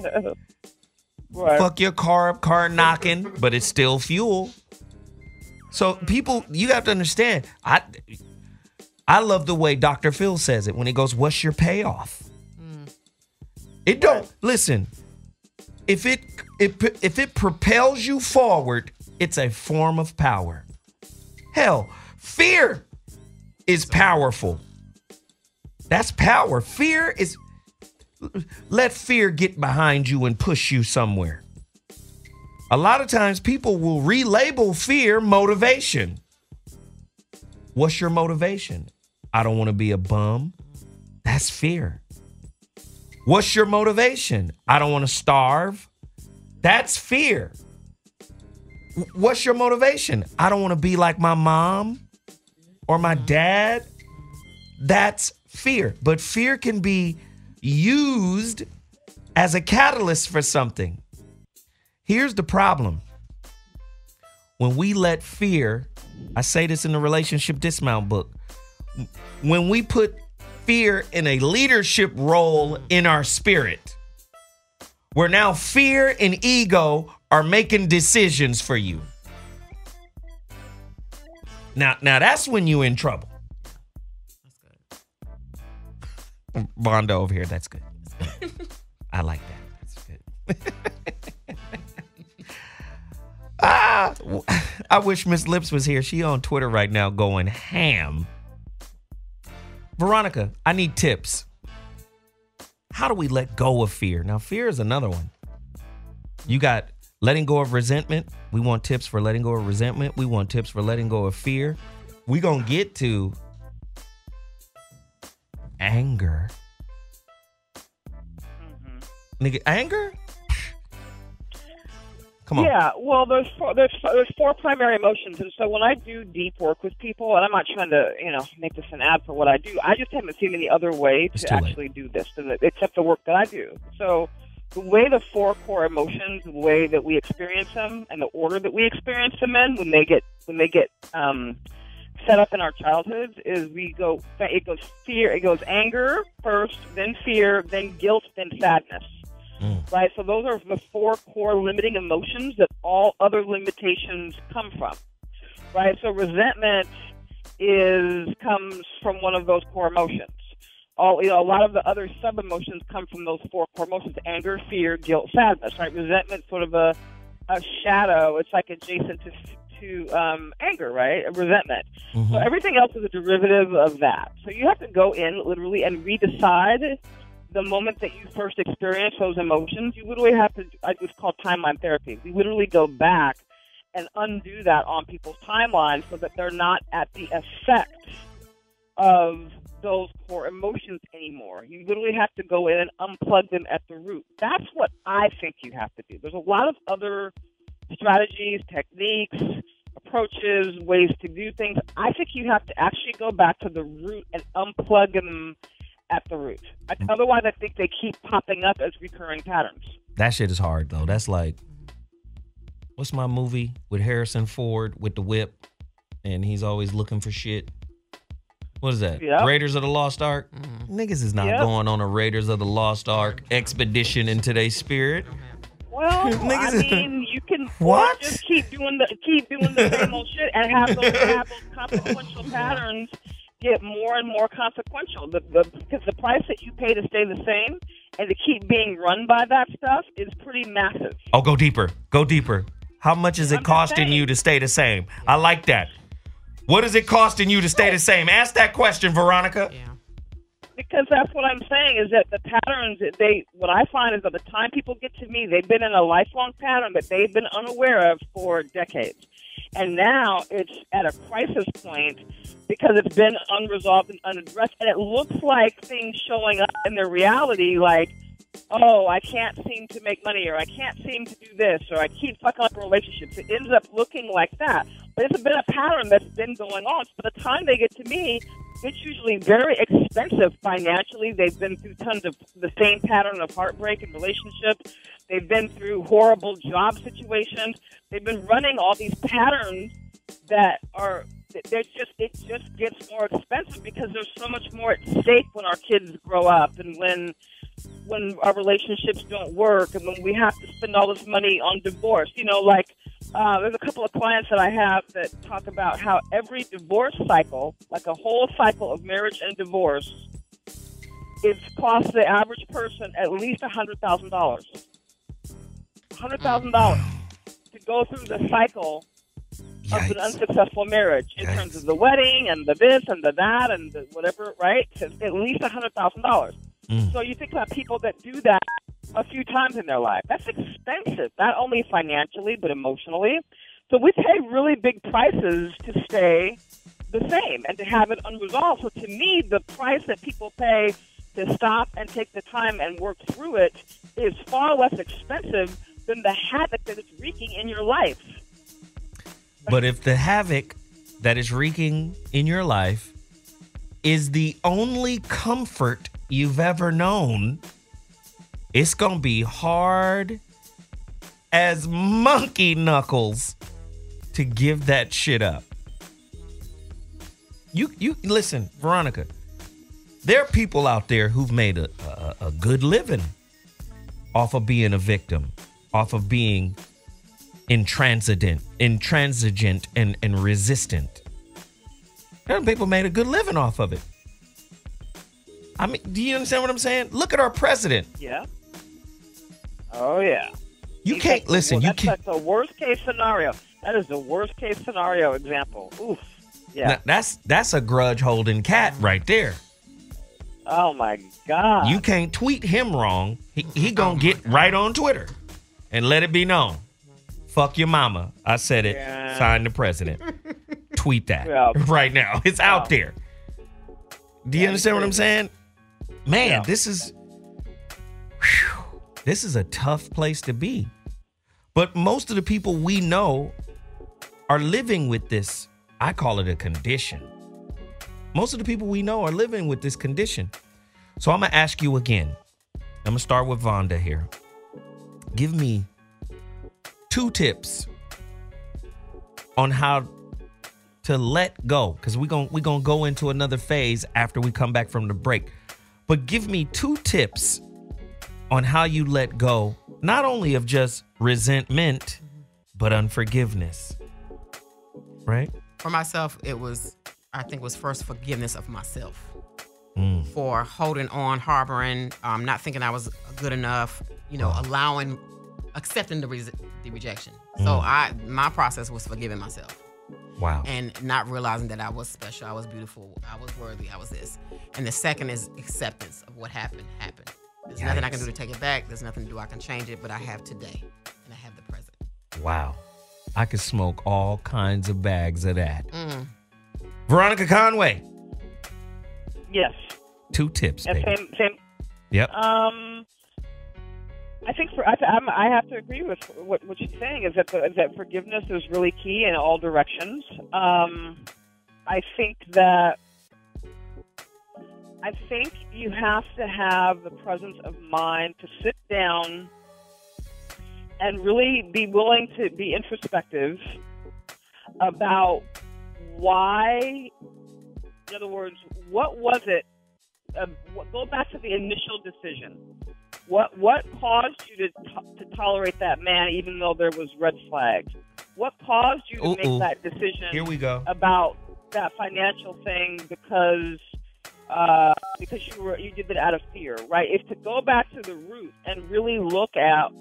Right. Fuck your car up, car knocking, but it's still fuel. So people, you have to understand, I love the way Dr. Phil says it when he goes, what's your payoff? It don't, listen, if it propels you forward, it's a form of power. Hell, fear is powerful. That's power. Fear is... Let fear get behind you and push you somewhere. A lot of times people will relabel fear motivation. What's your motivation? I don't want to be a bum. That's fear. What's your motivation? I don't want to starve. That's fear. What's your motivation? I don't want to be like my mom or my dad. That's fear. But fear can be used as a catalyst for something. Here's the problem. When we let fear, I say this in the Relationship Dismount book, when we put fear in a leadership role in our spirit, where now fear and ego are making decisions for you. Now that's when you're in trouble. Vonda over here, that's good. I like that. That's good. I wish Miss Lips was here. She on Twitter right now going ham. Veronica, I need tips. How do we let go of fear? Now, fear is another one. You got letting go of resentment. We want tips for letting go of resentment. We want tips for letting go of fear. We gonna get to anger. Nigga, anger? Come on. Yeah, well, there's four primary emotions, and so when I do deep work with people, and I'm not trying to make this an ad for what I do, I just haven't seen any other way to actually do this except the work that I do. So the way the four core emotions, the way that we experience them, and the order that we experience them in when they get set up in our childhoods is it goes fear, it goes anger first, then fear, then guilt, then sadness. Right? So those are the four core limiting emotions that all other limitations come from. Right? So resentment comes from one of those core emotions. A lot of the other sub emotions come from those four core emotions: anger, fear, guilt, sadness. Right? Resentment, sort of a shadow. It's like adjacent to anger, right? Resentment. So everything else is a derivative of that. So you have to go in literally and redecide the moment that you first experience those emotions. You literally have to, it's called timeline therapy. We literally go back and undo that on people's timelines so that they're not at the effect of those core emotions anymore. You literally have to go in and unplug them at the root. That's what I think you have to do. There's a lot of other strategies, techniques, approaches, ways to do things. I think you have to actually go back to the root and unplug them at the root. Otherwise, I think they keep popping up as recurring patterns. That shit is hard, though. That's like, what's my movie with Harrison Ford with the whip, and he's always looking for shit? What is that? Yep. Raiders of the Lost Ark? Niggas is not going on a Raiders of the Lost Ark expedition in today's spirit. Well, I mean, you can just keep doing the same old shit and have those consequential patterns get more and more consequential. Because the price that you pay to stay the same and to keep being run by that stuff is pretty massive. Oh, go deeper. Go deeper. How much is it costing you to stay the same? I like that. What is it costing you to stay the same? Ask that question, Veronica. Yeah. Because that's what I'm saying is that the patterns, what I find is by the time people get to me, they've been in a lifelong pattern that they've been unaware of for decades. And now it's at a crisis point because it's been unresolved and unaddressed. And it looks like things showing up in their reality like, oh, I can't seem to make money, or I can't seem to do this, or I keep fucking up relationships. It ends up looking like that. But it's been a pattern that's been going on. So by the time they get to me, it's usually very expensive financially. They've been through tons of the same pattern of heartbreak and relationships. They've been through horrible job situations. They've been running all these patterns that are, it just gets more expensive because there's so much more at stake when our kids grow up and when our relationships don't work and when we have to spend all this money on divorce. You know, like there's a couple of clients that I have that talk about how every divorce cycle, like a whole cycle of marriage and divorce, it costs the average person at least $100,000. $100,000 to go through the cycle of an unsuccessful marriage in terms of the wedding and the this and the that and the whatever, right? At least $100,000. So you think about people that do that a few times in their life. That's expensive, not only financially, but emotionally. So we pay really big prices to stay the same and to have it unresolved. So to me, the price that people pay to stop and take the time and work through it is far less expensive than the havoc that it's wreaking in your life. But if the havoc that is wreaking in your life is the only comfort you've ever known, it's going to be hard as monkey knuckles to give that shit up. You listen, Veronica, there are people out there who've made a good living off of being a victim, off of being intransigent and resistant. There are people made a good living off of it. I mean, do you understand what I'm saying? Look at our president. Yeah. Oh, yeah. You can't, listen, you can't. That's the worst case scenario. That is the worst case scenario example. Oof. Yeah. Now, that's a grudge holding cat right there. Oh, my God. You can't tweet him wrong. He gonna get right on Twitter and let it be known. Fuck your mama. I said it. Yeah. Sign the president. Tweet that right now. It's out there. Do you understand what I'm saying? Man, this is a tough place to be. But most of the people we know are living with this. I call it a condition. Most of the people we know are living with this condition. So I'm going to ask you again. I'm going to start with Vonda here. Give me 2 tips on how to let go, because we're gonna go into another phase after we come back from the break. But give me 2 tips on how you let go, not only of just resentment, but unforgiveness. Right? For myself, I think it was first forgiveness of myself for holding on, harboring, not thinking I was good enough, accepting the rejection. So my process was forgiving myself. Wow. And not realizing that I was special, I was beautiful, I was worthy, I was this. And the second is acceptance of what happened. There's nothing I can do to take it back. There's nothing to do I can change it, but I have today, and I have the present. Wow. I could smoke all kinds of bags of that. Veronica Conway. Yes. 2 tips, baby. Same. Yep. I think I have to agree with what she's saying is that forgiveness is really key in all directions. I think you have to have the presence of mind to sit down and really be willing to be introspective about why. In other words, what was it? Go back to the initial decision. What caused you to tolerate that man even though there was red flags? What caused you to make that decision? Here we go. About that financial thing because you did it out of fear, right? It's to go back to the root and really look at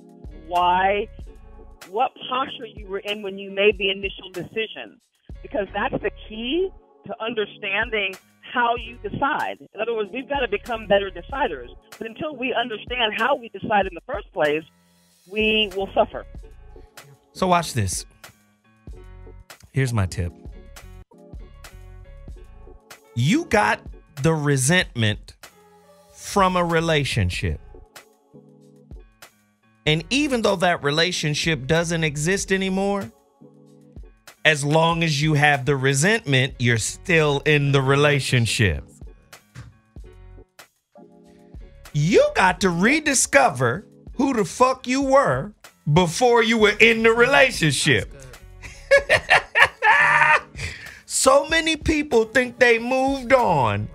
what posture you were in when you made the initial decision, because that's the key to understanding how you decide. In other words, we've got to become better deciders. But until we understand how we decide in the first place, we will suffer. So watch this. Here's my tip. You got the resentment from a relationship. And even though that relationship doesn't exist anymore, as long as you have the resentment, you're still in the relationship. You got to rediscover who the fuck you were before you were in the relationship. So many people think they moved on,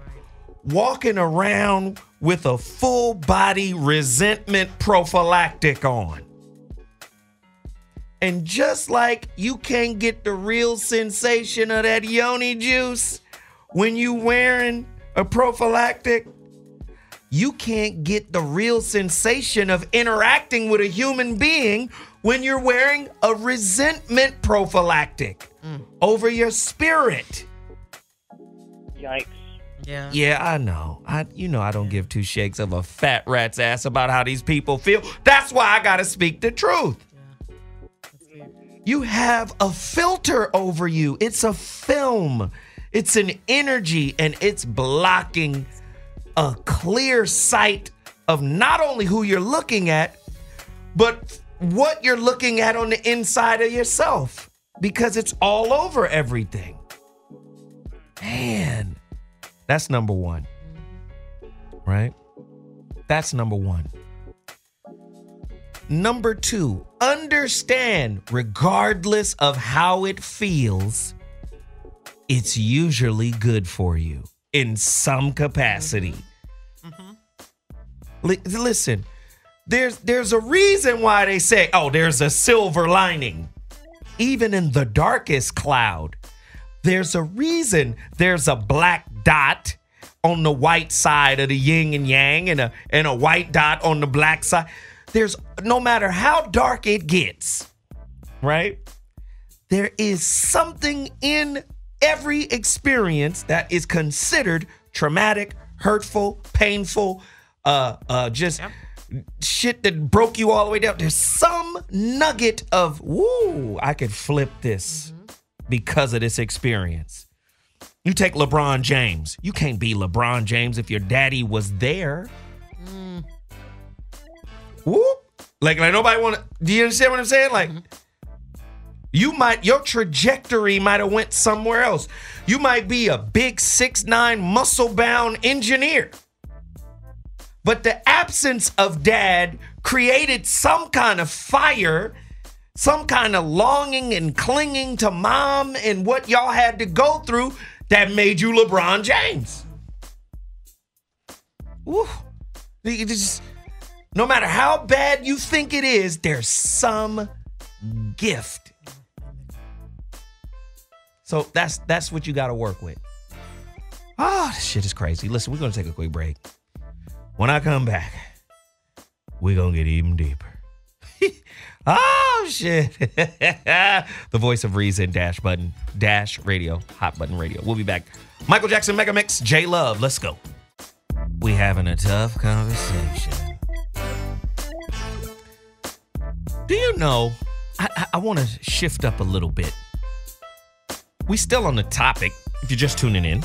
walking around with a full body resentment prophylactic on. And just like you can't get the real sensation of that yoni juice when you wearing a prophylactic, you can't get the real sensation of interacting with a human being when you're wearing a resentment prophylactic over your spirit. Yikes. Yeah. Yeah, I know. I don't give 2 shakes of a fat rat's ass about how these people feel. That's why I gotta speak the truth. You have a filter over you. It's a film. It's an energy, and it's blocking a clear sight of not only who you're looking at, but what you're looking at on the inside of yourself, because it's all over everything. Man, that's number 1, right? That's number 1. Number 2, understand, regardless of how it feels, it's usually good for you in some capacity. Listen, there's a reason why they say, oh, there's a silver lining. Even in the darkest cloud, there's a reason there's a black dot on the white side of the yin and yang and a white dot on the black side. There's, no matter how dark it gets, right? There is something in every experience that is considered traumatic, hurtful, painful, shit that broke you all the way down. There's some nugget of, woo, I could flip this because of this experience. You take LeBron James. You can't be LeBron James if your daddy was there. Whoop. Like nobody want to, do you understand what I'm saying? Like, your trajectory might have went somewhere else. You might be a big 6'9" muscle-bound engineer. But the absence of dad created some kind of fire, some kind of longing and clinging to mom and what y'all had to go through that made you LeBron James. Woo. No matter how bad you think it is, there's some gift. So that's what you got to work with. This shit is crazy. Listen, we're going to take a quick break. When I come back, we're going to get even deeper. Oh, shit. The voice of reason, -radio, HotButton-Radio. We'll be back. Michael Jackson, Mega Mix, J Love. Let's go. We having a tough conversation. Do you know I want to shift up a little bit. We still on the topic, if you're just tuning in.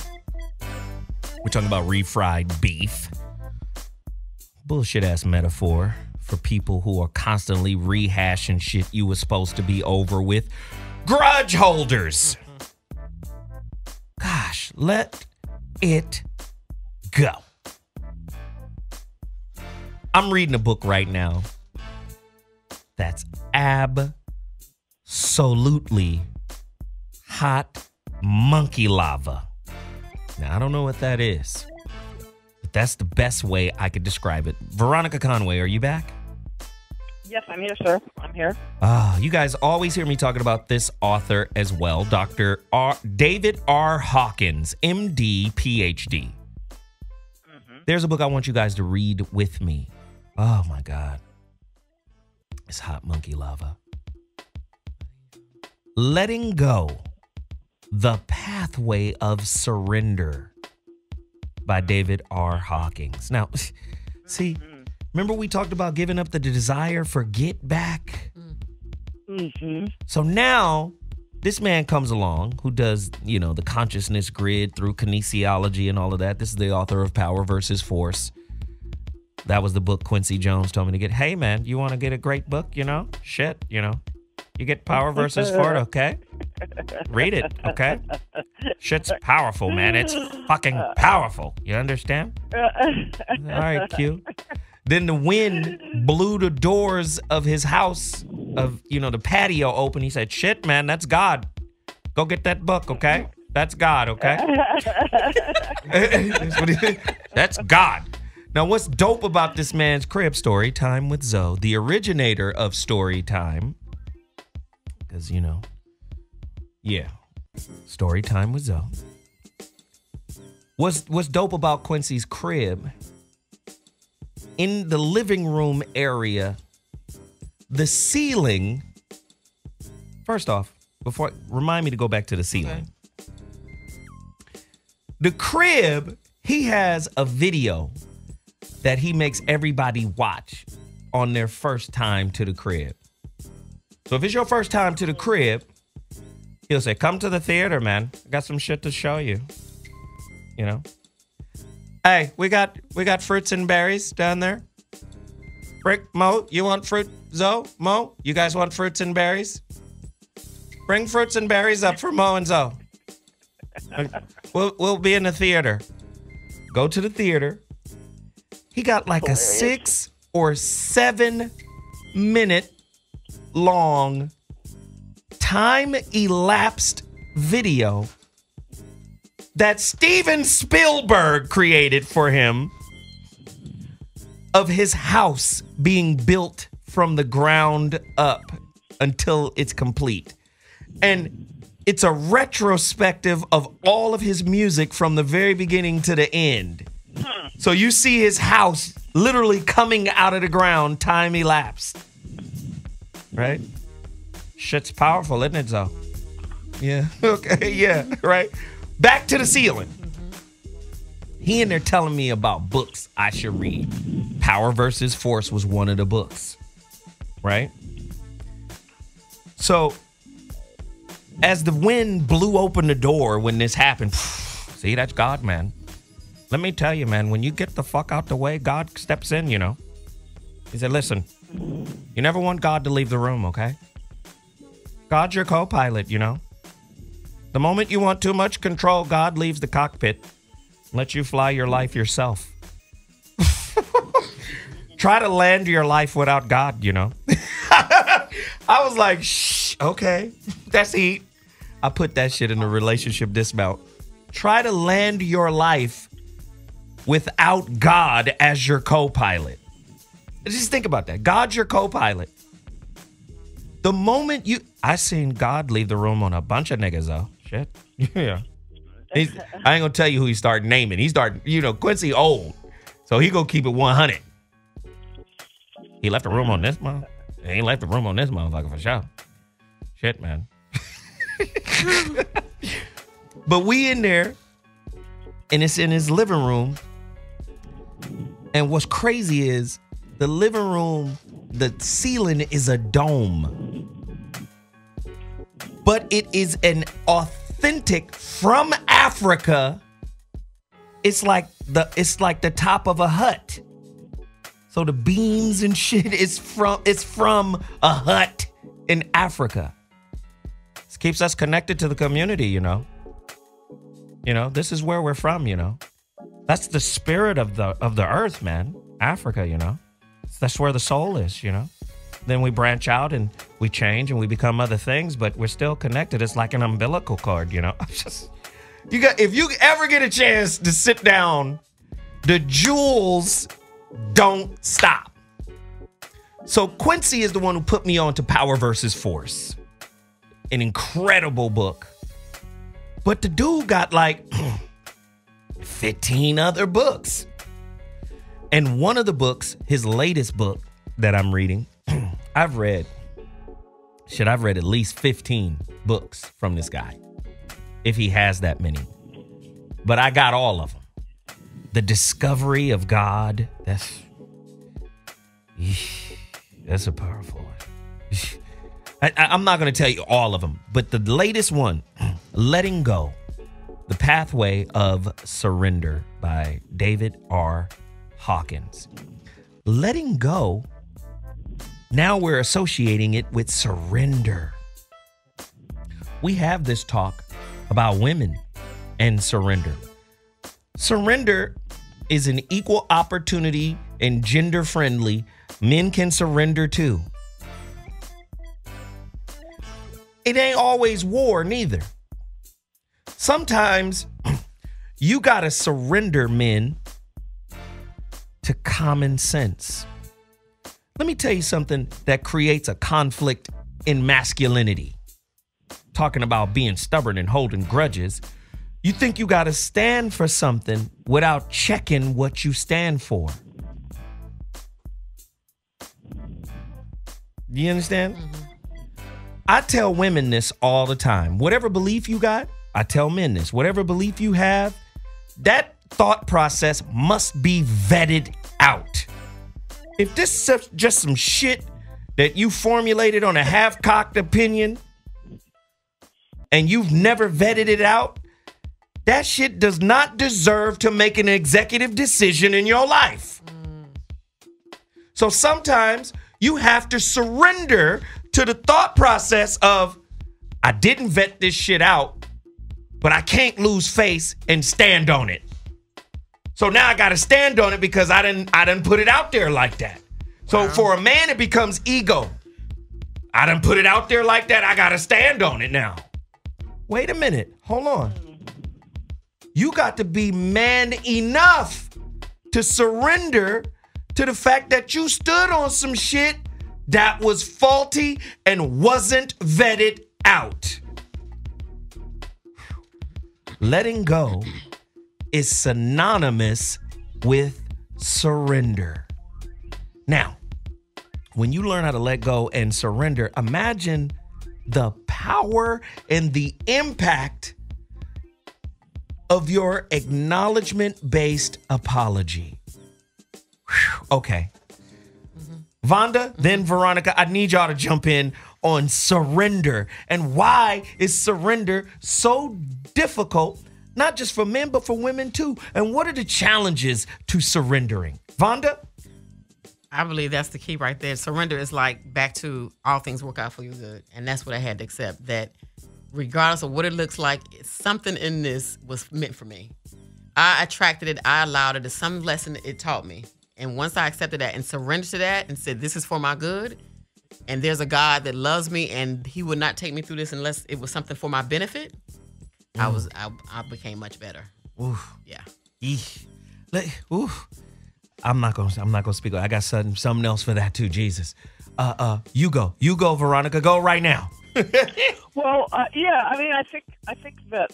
We're talking about refried beef. Bullshit-ass metaphor for people who are constantly rehashing shit you were supposed to be over with. Grudge holders. Gosh, let it go. I'm reading a book right now that's absolutely hot monkey lava. Now, I don't know what that is, but that's the best way I could describe it. Veronica Conway, are you back? Yes, I'm here, sir. I'm here. You guys always hear me talking about this author as well, Dr. David R. Hawkins, MD, PH.D. There's a book I want you guys to read with me. Oh, my God. It's hot monkey lava. Letting Go, The Pathway of Surrender by David R. Hawkins. Now, see, remember we talked about giving up the desire for get back? So now this man comes along who does, the consciousness grid through kinesiology and all of that. This is the author of Power versus Force. That was the book Quincy Jones told me to get. Hey, man, you want to get a great book, Shit, you get Power versus Force, okay? Read it, okay? Shit's powerful, man. It's fucking powerful. You understand? All right, Q. Then the wind blew the doors of his house, the patio open. He said, shit, man, that's God. Go get that book, okay? That's God, okay? That's God. Now, what's dope about this man's crib, Story Time with Zoe, the originator of Story Time, because, Story Time with Zoe. What's dope about Quincy's crib, in the living room area, the ceiling, first off, remind me to go back to the ceiling. Okay. The crib, he has a video that he makes everybody watch on their first time to the crib. So if it's your first time to the crib, he'll say, come to the theater, man. I got some shit to show you. Hey, we got fruits and berries down there. Rick, Mo, you want fruit? Zoe, Mo, you guys want fruits and berries? Bring fruits and berries up for Mo and Zoe. We'll be in the theater. Go to the theater. He got like a 6 or 7 minute long time elapsed video that Steven Spielberg created for him of his house being built from the ground up until it's complete. And it's a retrospective of all of his music from the very beginning to the end. So you see his house literally coming out of the ground, time elapsed. Right? Shit's powerful, isn't it, Zoe? Yeah. Okay, yeah, right. Back to the ceiling. He in there telling me about books I should read. Power versus Force was one of the books. Right? So, as the wind blew open the door when this happened, see, that's God, man. Let me tell you, man, when you get the fuck out the way, God steps in, He said, listen, you never want God to leave the room, okay? God's your co-pilot, The moment you want too much control, God leaves the cockpit. Let you fly your life yourself. Try to land your life without God, I was like, shh, okay, that's heat. I put that shit in the relationship dismount. Try to land your life without God as your co-pilot. Just think about that. God's your co-pilot. The moment I seen God leave the room on a bunch of niggas, though. Shit. Yeah. I ain't gonna tell you who he started naming. He started, Quincy old. So he gonna keep it 100. He left the room on this month. He ain't left the room on this motherfucker for sure. Shit, man. But we in there, and it's in his living room. And what's crazy is the living room, the ceiling is a dome. but it is an authentic from Africa. It's like the top of a hut. So the beams and shit is from a hut in Africa. This keeps us connected to the community, you know. You know, this is where we're from, you know. That's the spirit of the earth, man. Africa, you know. That's where the soul is, you know. Then we branch out and we change and we become other things, but we're still connected. It's like an umbilical cord, you know. If you ever get a chance to sit down, the jewels don't stop. So Quincy is the one who put me on to Power versus Force. An incredible book. But the dude got like 15 other books. And one of the books, his latest book that I'm reading, I've read at least 15 books from this guy, if he has that many. But I got all of them. The Discovery of God, that's a powerful one. I'm not going to tell you all of them, but the latest one, Letting Go, The Pathway of Surrender by David R. Hawkins. Letting go, now we're associating it with surrender. We have this talk about women and surrender. Surrender is an equal opportunity and gender friendly. Men can surrender too. It ain't always war neither. Sometimes you gotta surrender, men, to common sense. Let me tell you something that creates a conflict in masculinity. Talking about being stubborn and holding grudges. You think you got to stand for something without checking what you stand for. You understand? Mm-hmm. I tell women this all the time. Whatever belief you got, I tell men this. Whatever belief you have, that thought process must be vetted out. If this is just some shit that you formulated on a half-cocked opinion and you've never vetted it out, that shit does not deserve to make an executive decision in your life. So sometimes you have to surrender to the thought process of, I didn't vet this shit out, but I can't lose face and stand on it. So now I got to stand on it because I didn't put it out there like that. So for a man, it becomes ego. I done put it out there like that. I got to stand on it now. Wait a minute. Hold on. You got to be man enough to surrender to the fact that you stood on some shit that was faulty and wasn't vetted out. Letting go is synonymous with surrender. Now, when you learn how to let go and surrender, imagine the power and the impact of your acknowledgement-based apology. Whew, okay. Vonda, then Veronica, I need y'all to jump in on surrender. And why is surrender so difficult, not just for men, but for women too? And what are the challenges to surrendering? Vonda? I believe that's the key right there. Surrender is like back to all things work out for you good. And that's what I had to accept, that regardless of what it looks like, something in this was meant for me. I attracted it. I allowed it. It's some lesson it taught me. And once I accepted that and surrendered to that and said, this is for my good, and there's a God that loves me and he would not take me through this unless it was something for my benefit, I became much better. Oof. Yeah. Oof. I'm not gonna speak. I got something else for that too. Jesus. You go, Veronica. Go right now. Well, yeah. I mean, I think that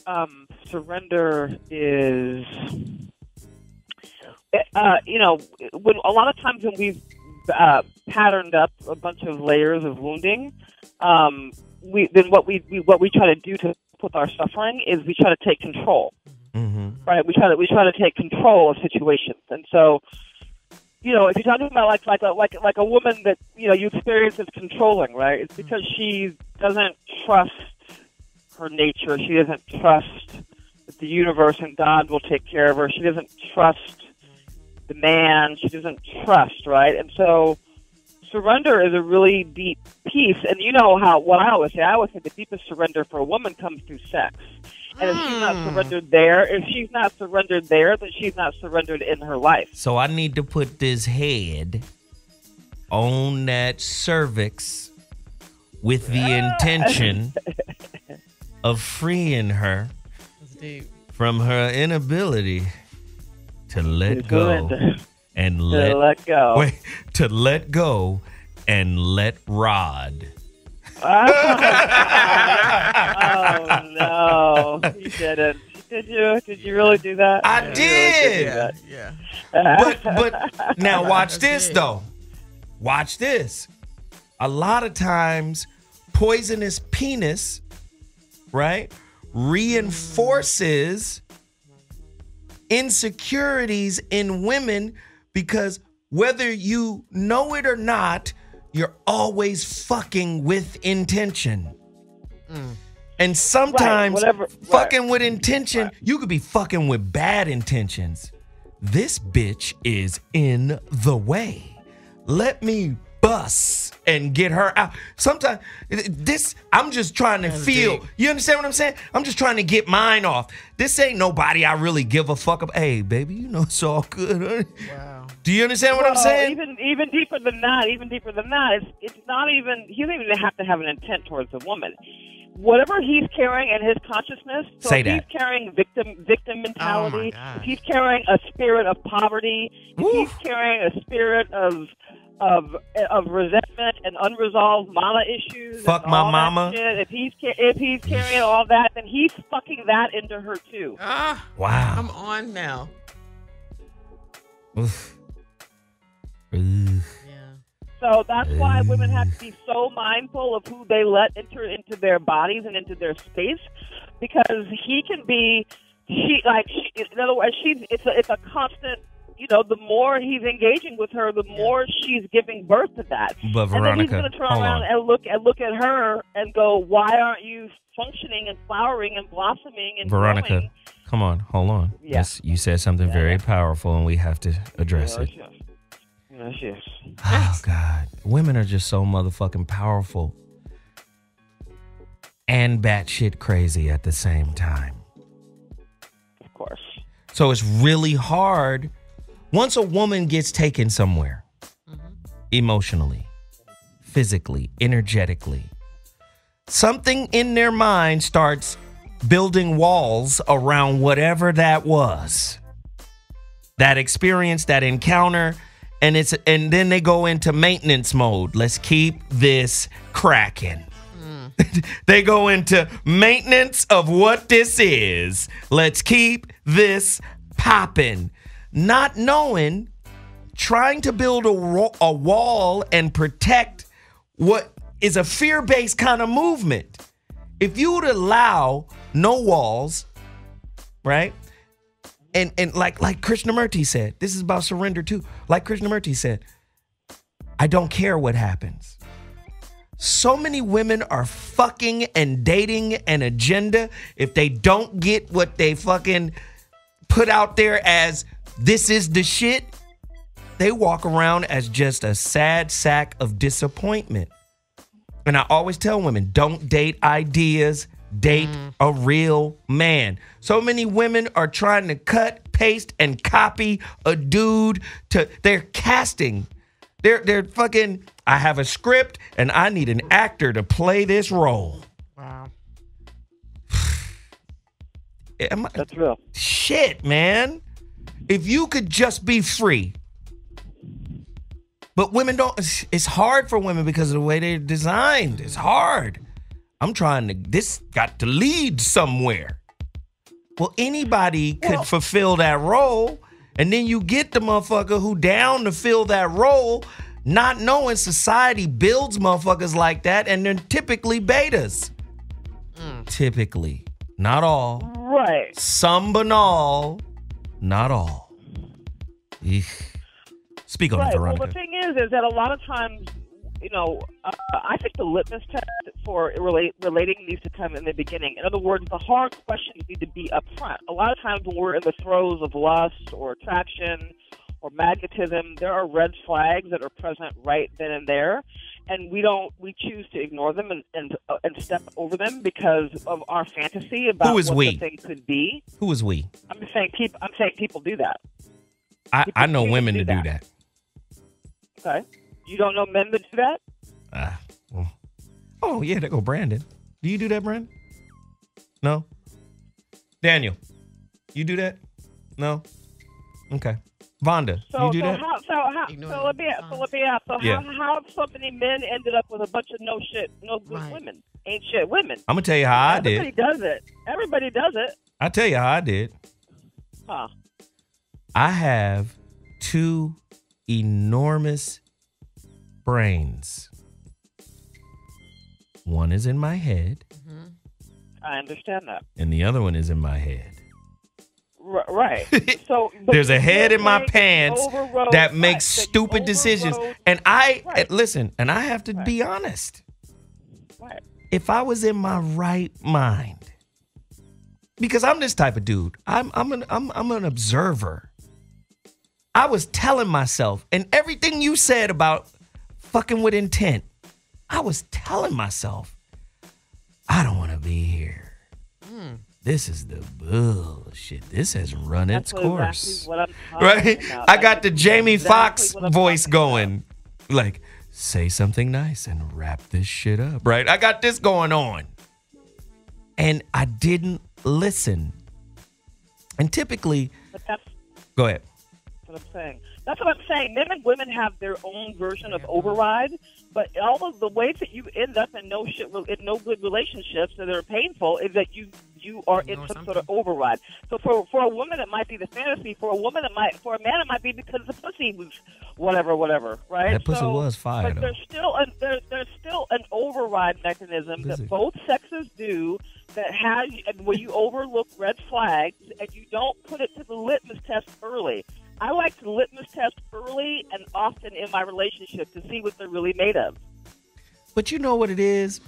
surrender is, when a lot of times when we've patterned up a bunch of layers of wounding, what we try to do to with our suffering is we try to take control. Mm-hmm. Right? We try to take control of situations, and so, if you're talking about like a woman that you experience as controlling, right? It's because she doesn't trust her nature. She doesn't trust that the universe and God will take care of her. She doesn't trust the man. She doesn't trust, right? And so surrender is a really deep piece. And you know what I always say the deepest surrender for a woman comes through sex. And if she's not surrendered there, then she's not surrendered in her life. So I need to put this head on that cervix with the intention of freeing her from her inability to let go and let go and let rod. Oh no, you didn't. Did you? Did you really do that? I did. Really Yeah. But now watch this though. Watch this. A lot of times, poisonous penis, right, reinforces insecurities in women because whether you know it or not, you're always fucking with intention. And sometimes fucking with intention, you could be fucking with bad intentions. This bitch is in the way. Let me bust and get her out. Sometimes I'm just trying to feel. You understand what I'm saying? I'm just trying to get mine off. This ain't nobody I really give a fuck about. Hey, baby, you know it's all good. Huh? Wow. Do you understand what I'm saying? Even deeper than that, it's not even, he doesn't even have to have an intent towards the woman. Whatever he's carrying in his consciousness, so if he's carrying victim mentality, if he's carrying a spirit of poverty, if he's carrying a spirit of resentment and unresolved mama issues, fuck and my all mama. That shit, if he's carrying all that, then he's fucking that into her too. Wow. Come on now. Oof. So that's why women have to be so mindful of who they let enter into their bodies and into their space, because he can be, in other words, it's a constant. You know, the more he's engaging with her, the more she's giving birth to that. But Veronica, and then he's going to turn around and look at her and go, "Why aren't you functioning and flowering and blossoming and Veronica, growing?" come on, hold on. Yes, you said something very powerful, and we have to address it. Yes. Oh God, women are just so motherfucking powerful and batshit crazy at the same time. Of course. So it's really hard. Once a woman gets taken somewhere, emotionally, physically, energetically, something in their mind starts building walls around whatever that was, that experience, that encounter, and then they go into maintenance mode. Let's keep this cracking. They go into maintenance of what this is. Let's keep this popping. Not knowing, trying to build a wall and protect what is a fear-based kind of movement. If you would allow no walls, right? And like Krishnamurti said, this is about surrender too. Like Krishnamurti said, I don't care what happens. So many women are fucking and dating an agenda. If they don't get what they fucking put out there as this is the shit, they walk around as just a sad sack of disappointment. And I always tell women, don't date ideas, date a real man. So many women are trying to cut, paste, and copy a dude they're casting. They're fucking, I have a script and I need an actor to play this role. Wow. That's real. Shit, man. If you could just be free. But women don't, it's hard for women because of the way they're designed. It's hard. This got to lead somewhere. Well, anybody could fulfill that role. And then you get the motherfucker who down to fill that role, not knowing society builds motherfuckers like that, and they're typically betas. Typically. Not all. Right. Some banal. Not all. Eek. Speak on it, Veronica. Well, the thing is that a lot of times, I think the litmus test for relating needs to come in the beginning. In other words, the hard questions need to be up front. A lot of times when we're in the throes of lust or attraction or magnetism, there are red flags that are present right then and there, and we choose to ignore them and step over them because of our fantasy about what the thing could be. Who is we? I'm saying people do that. I know women to do that. Okay. You don't know men that do that? Well. Oh, yeah, there go Brandon. Do you do that, Brandon? No? Daniel, you do that? No? Okay. Vonda, you do that? So let me ask. So how so many men ended up with a bunch of no good women? Ain't shit women. I'm going to tell you how I did. Everybody does it. I'll tell you how I did. Huh. I have 2 enormous brains. One is in my head. I understand that. And the other one is in my head. Right. So there's a head in my pants that makes stupid decisions. And listen, and I have to be honest. Right. If I was in my right mind, because I'm this type of dude, I'm an observer. I was telling myself, and everything you said about fucking with intent, I was telling myself, I don't want to be here. This is the bullshit. This has run its course. Exactly what I'm talking about. I got the Jamie Foxx voice going. Like, say something nice and wrap this shit up. Right? I got this going on. And I didn't listen. And typically, go ahead. That's what I'm saying. That's what I'm saying. Men and women have their own version of override, but all of the ways that you end up in no good relationships that are painful is that you are in some sort of override. So for a woman, it might be the fantasy. For a man, it might be because the pussy was whatever, right? That pussy was fire, but though. There's still an override mechanism that both sexes do that has where you overlook red flags and you don't put it to the litmus test early. I like to litmus test early and often in my relationship to see what they're really made of. But you know what it is?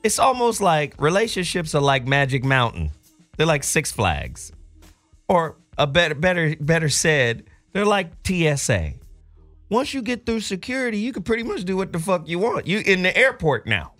It's almost like relationships are like Magic Mountain. They're like Six Flags. Or a better said, they're like TSA. Once you get through security, you can pretty much do what the fuck you want. You in the airport now.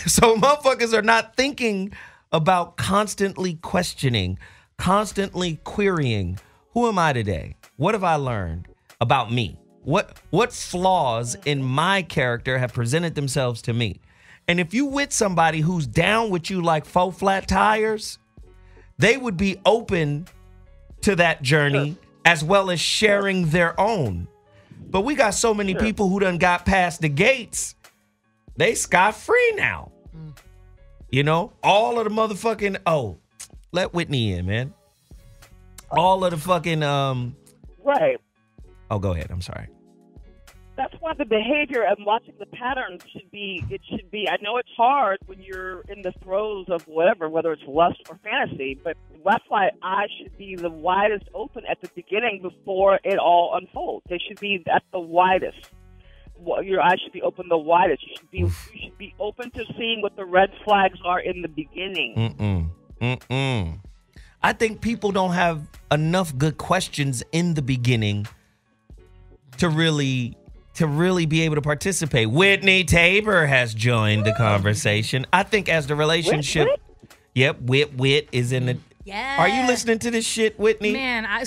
So motherfuckers are not thinking about constantly questioning, constantly querying. Who am I today? What have I learned about me? What flaws in my character have presented themselves to me? And if you with somebody who's down with you like 4 flat tires, they would be open to that journey as well as sharing their own. But we got so many people who done got past the gates. They scot-free now. You know, all of the motherfucking, let Whitney in, man. All of the fucking, Right. Oh, go ahead. I'm sorry. That's why the behavior and watching the patterns should be, I know it's hard when you're in the throes of whatever, whether it's lust or fantasy, but that's why eyes should be the widest open at the beginning before it all unfolds. They should be at the widest. Your eyes should be open the widest. You should be open to seeing what the red flags are in the beginning. I think people don't have enough good questions in the beginning to really be able to participate. Whitney Tabor has joined the conversation. I think as the relationship, Whit is in the. Yeah. Are you listening to this shit, Whitney? Man, I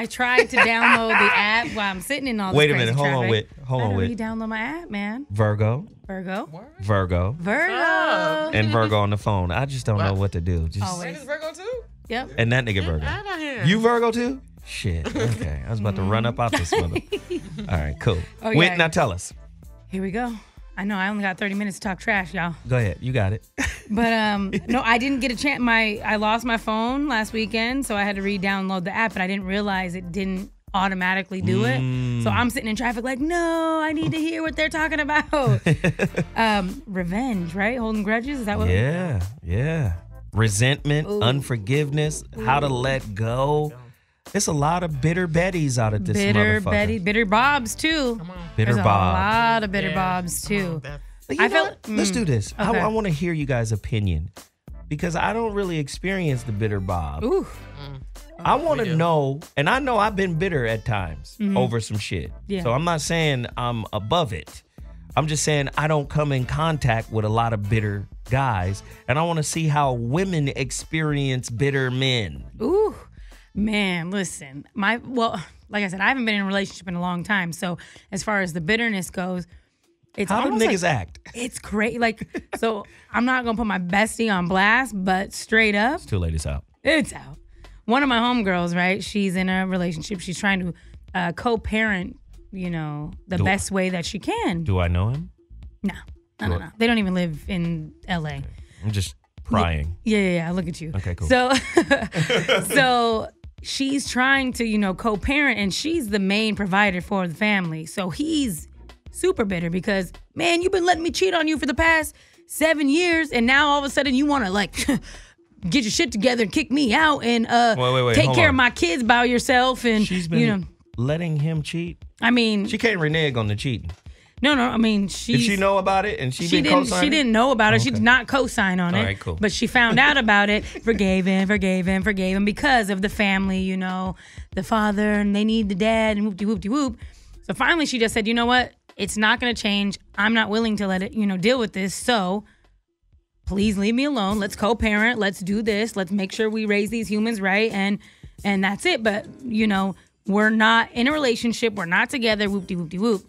tried to download the app while I'm sitting in all this Wait a crazy minute, hold on, traffic. Hold on, Whit. Download my app, man. Virgo. Virgo. And Virgo on the phone. I just don't know what to do. Is Virgo too? Yep. And that nigga Virgo. You Virgo too? Shit. Okay. I was about to run up off this mother. All right, cool. Oh, Whit, yeah. now tell us. Here we go. I know I only got 30 minutes to talk trash, y'all. Go ahead. You got it. But no, I didn't get a chance. I lost my phone last weekend, so I had to re-download the app, but I didn't realize it didn't automatically do it. So I'm sitting in traffic like, no, I need to hear what they're talking about. Revenge, right? Holding grudges? Is that what? Yeah. Resentment, unforgiveness, how to let go. There's a lot of bitter Bettys out of this motherfucker. Bitter Bobs too. Bitter There's Bob. a lot of bitter Bobs too. You know what? Let's do this. Okay. I want to hear you guys' opinion because I don't really experience the bitter Bob. Ooh. I want to know, and I know I've been bitter at times over some shit. Yeah. So I'm not saying I'm above it. I'm just saying I don't come in contact with a lot of bitter guys, and I want to see how women experience bitter men. Ooh, man, listen. Like I said, I haven't been in a relationship in a long time. So as far as the bitterness goes, it's how do almost niggas act? It's crazy. Like, so I'm not gonna put my bestie on blast, but straight up, It's too late. It's out. it's out. One of my homegirls, right? She's in a relationship. She's trying to co-parent, the best way that she can. Do I know him? No. They don't even live in LA. I'm just prying. Yeah. Look at you. Okay, cool. So she's trying to, co-parent, and she's the main provider for the family. So he's super bitter because, man, you've been letting me cheat on you for the past 7 years, and now all of a sudden you want to get your shit together and kick me out and wait, take hold care on. of my kids by yourself. And She's been letting him cheat. I mean, She can't renege on the cheating. no. I mean, Did she know about it and she been didn't. co-signing? She didn't know about it. She Okay. did not co-sign on it. All right, cool. But she found out about it, forgave him because of the family, the father, and they need the dad, and whoop-de-whoop-de-whoop. So finally, she just said, you know what? It's not going to change. I'm not willing to let it, deal with this. So please leave me alone. Let's co-parent. Let's do this. Let's make sure we raise these humans right, and that's it. But we're not in a relationship. We're not together. Whoop-de-whoop-de-whoop.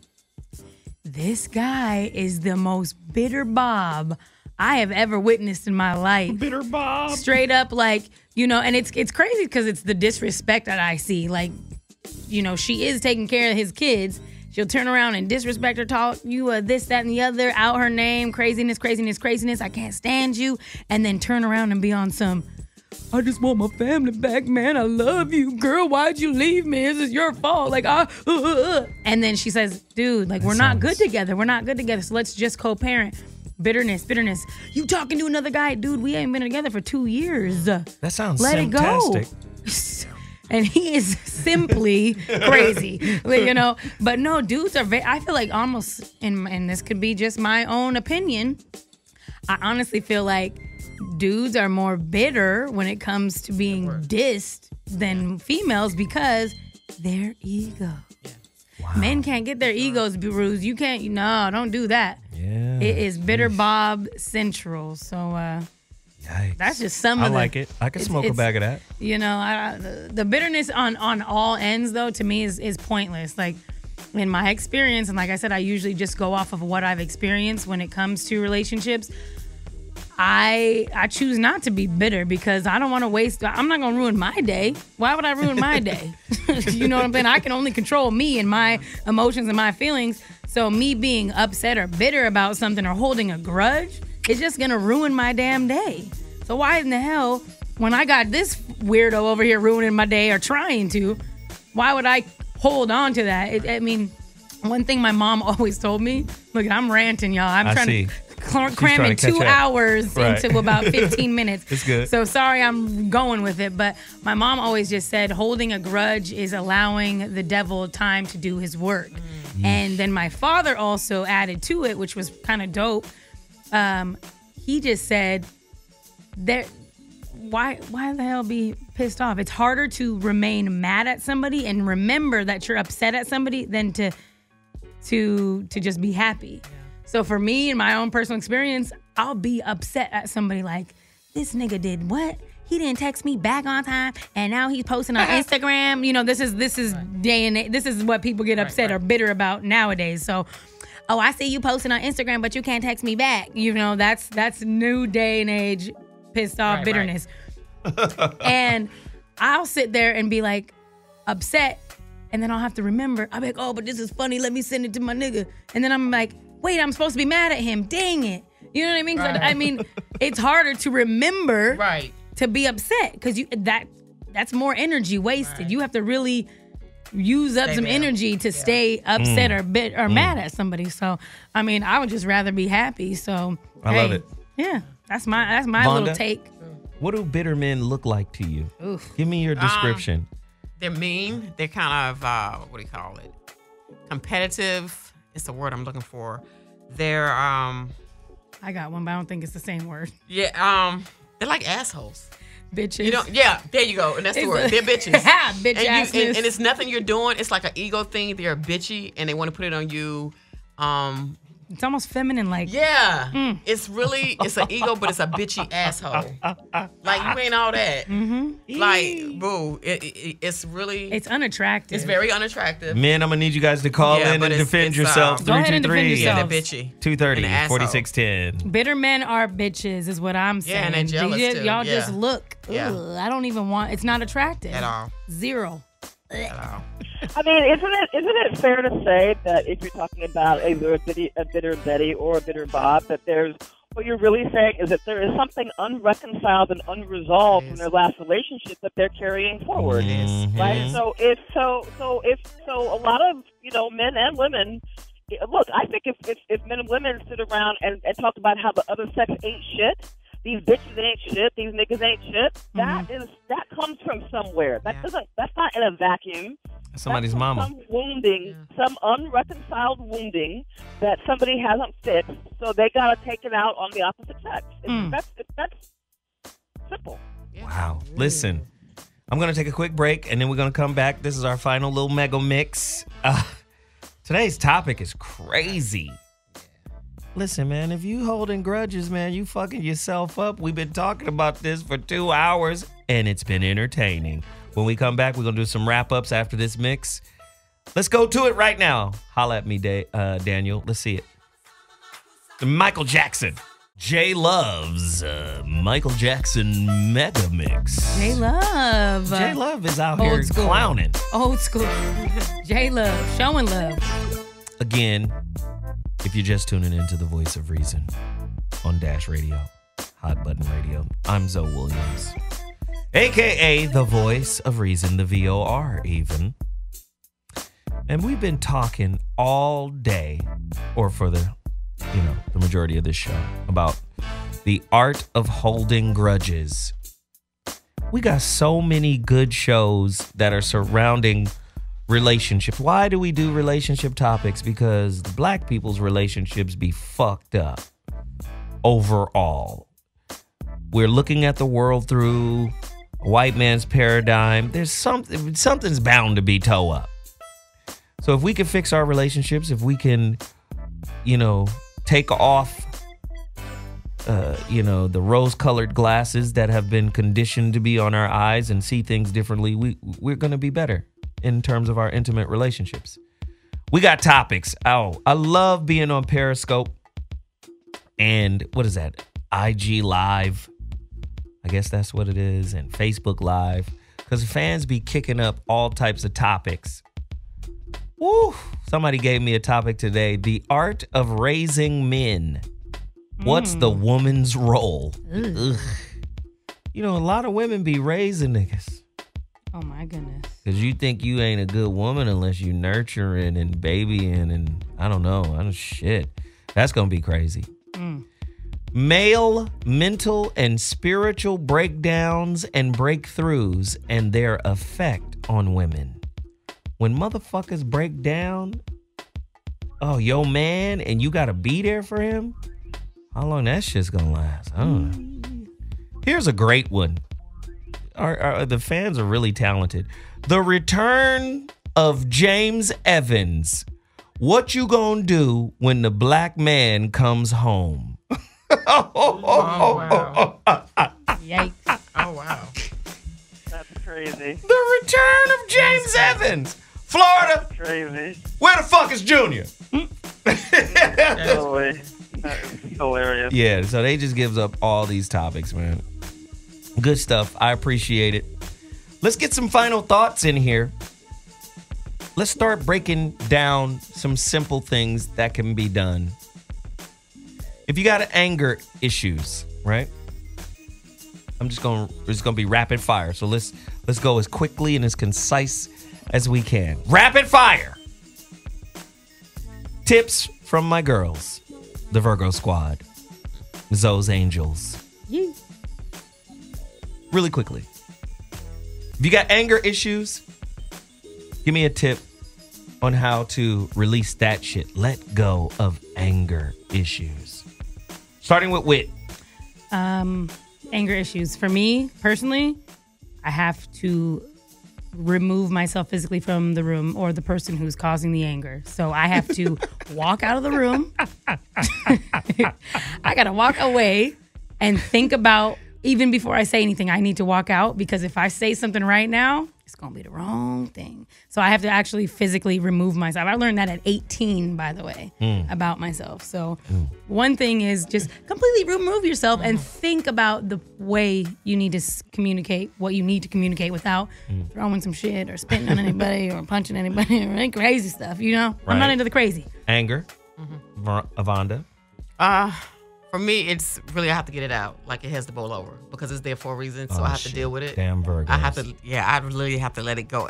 This guy is the most bitter Bob I have ever witnessed in my life. Bitter Bob. Straight up, and it's crazy because it's the disrespect that I see. She is taking care of his kids. She'll turn around and disrespect her, talk you this, that, and the other, out her name, craziness. I can't stand you. And then turn around and be on some, I just want my family back, man. I love you, girl. Why'd you leave me? This is your fault. And then she says, dude, we're not good together. We're not good together. So let's just co-parent. Bitterness. You talking to another guy, dude? We ain't been together for 2 years. That sounds Let fantastic. it go. And he is simply crazy, But no, dudes are I feel like almost, and this could be just my own opinion, I honestly feel like dudes are more bitter when it comes to being dissed than females because their ego. Yeah. Wow. Men can't get their egos bruised. You can't, don't do that. Yeah. It is bitter Bob central. So, Yikes. that's just some I of the... like it. I can smoke a bag of that. The bitterness on all ends, though, to me is pointless. In my experience, and like I said, I usually just go off of what I've experienced when it comes to relationships. I choose not to be bitter because I don't want to waste... I'm not going to ruin my day. Why would I ruin my day? You know what I'm saying? I can only control me and my emotions and my feelings. So me being upset or bitter about something or holding a grudge, it's just going to ruin my damn day. So why in the hell, when I got this weirdo over here ruining my day or trying to, why would I hold on to that? One thing my mom always told me, look, I'm ranting, y'all. I'm trying to cram in 2 hours into about 15 minutes. It's good. So sorry I'm going with it, but my mom always just said holding a grudge is allowing the devil time to do his work. And then my father also added to it, which was kind of dope. He just said, why the hell be pissed off? It's harder to remain mad at somebody and remember that you're upset at somebody than to just be happy. Yeah. So for me, in my own personal experience, I'll be upset at somebody like, this nigga did what? He didn't text me back on time, and now he's posting on Instagram. This is day and this is what people get upset or bitter about nowadays. So, oh, I see you posting on Instagram, but you can't text me back. That's new day and age pissed off bitterness. And I'll sit there and be upset, and then I'll have to remember. I'll be like, oh, but this is funny. Let me send it to my nigga. And then I'm like, wait, I'm supposed to be mad at him. Dang it. You know what I mean? Right. So, it's harder to remember to be upset because that's more energy wasted. Right. You have to really use up some energy to stay upset or mad at somebody. So, I would just rather be happy. So, I love it. Yeah, that's my Vonda, little take. What do bitter men look like to you? Oof. Give me your description. They're mean. They're kind of, what do you call it? Competitive. It's the word I'm looking for. They're I got one, but I don't think it's the same word. yeah, they're like assholes. Bitches. You don't. Yeah, there you go. And that's the It's word. They're bitches. Bitch and, assness. and it's nothing you're doing. It's like an ego thing. They're bitchy, and they want to put it on you. It's almost feminine, like. Yeah, it's an ego, but it's a bitchy asshole. Like you ain't all that. Mm-hmm. Like, boo, it's really. It's unattractive. It's very unattractive. Men, I'm gonna need you guys to call in and defend yourself. Go ahead and defend 323 yourself. They're bitchy. 230-4610. Bitter men are bitches, is what I'm saying. Yeah, and they're jealous too. Y'all Yeah. just look. Yeah. Ugh, I don't even want. It's not attractive At all. Zero. At all. I mean, isn't it fair to say that if you're talking about either a bitter Betty or a bitter Bob, that there's what you're really saying is that there is something unreconciled and unresolved in their last relationship that they're carrying forward, right? So if a lot of men and women. Look, I think if men and women sit around and talk about how the other sex ain't shit, these bitches ain't shit, these niggas ain't shit, that comes from somewhere. That's not in a vacuum. Somebody's That's mama. Some wounding, some unreconciled wounding that somebody hasn't fixed, so they gotta take it out on the opposite sex. That's simple. Wow. Listen, I'm going to take a quick break, and then we're going to come back. This is our final little mega mix. Today's topic is crazy. Listen, man, if you holding grudges, man, you fucking yourself up. We've been talking about this for 2 hours, and it's been entertaining. When we come back, we're going to do some wrap-ups after this mix. Let's go to it right now. Holla at me, Daniel. Let's see it. Michael Jackson. Jay loves Michael Jackson Mega Mix. J Love. J Love is out here clowning. Old school. J Love. Showing love. Again, if you're just tuning into the Voice of Reason on Dash Radio, Hot Button Radio, I'm Zoe Williams, a.k.a. the Voice of Reason, the VOR even. And we've been talking all day, or for the majority of this show, about the art of holding grudges. We got so many good shows that are surrounding relationships. Why do we do relationship topics? Because black people's relationships be fucked up overall. We're looking at the world through a white man's paradigm. There's something's bound to be toe up. So if we can fix our relationships, if we can, take off, the rose-colored glasses that have been conditioned to be on our eyes and see things differently, we're going to be better in terms of our intimate relationships. We got topics. Oh, I love being on Periscope and what is that? IG Live. I guess that's what it is. And Facebook Live. Because fans be kicking up all types of topics. Woo! Somebody gave me a topic today. The art of raising men. What's the woman's role? Ugh. A lot of women be raising niggas. Oh, my goodness. Because you think you ain't a good woman unless you nurturing and babying and I don't know. Shit. That's going to be crazy. Male mental and spiritual breakdowns and breakthroughs and their effect on women. When motherfuckers break down, oh, yo man, and you got to be there for him? How long that shit's going to last? I don't know. Here's a great one. The fans are really talented. The return of James Evans. What you gonna do when the black man comes home? Wow. Yikes. Oh, wow. That's crazy. The return of James Evans. Florida. That's crazy. Where the fuck is Junior? Totally. That's hilarious. Yeah, so they just gives up all these topics, man. Good stuff. I appreciate it. Let's get some final thoughts in here. Let's start breaking down some simple things that can be done. If you got anger issues, right? It's gonna be rapid fire. So let's go as quickly and as concise as we can. Rapid fire. Tips from my girls, the Virgo Squad, Zoe's Angels. Yeah. Really quickly. If you got anger issues, give me a tip on how to release that shit. Let go of anger. anger issues? Starting with Wit. Anger issues. For me, personally, I have to remove myself physically from the room or the person who's causing the anger. So I have to walk out of the room. I got to walk away and think about, even before I say anything, I need to walk out, because if I say something right now, it's going to be the wrong thing. So I have to actually physically remove myself. I learned that at 18, by the way, about myself. So one thing is just completely remove yourself and think about the way you need to communicate what you need to communicate without throwing some shit or spitting on anybody or punching anybody or any crazy stuff, you know? Right. I'm not into the crazy. Anger. Vonda. For me, it's really, I have to get it out. Like, it has to boil over because it's there for a reason. So I have to deal with it. Damn Virgos. I have to, I literally have to let it go.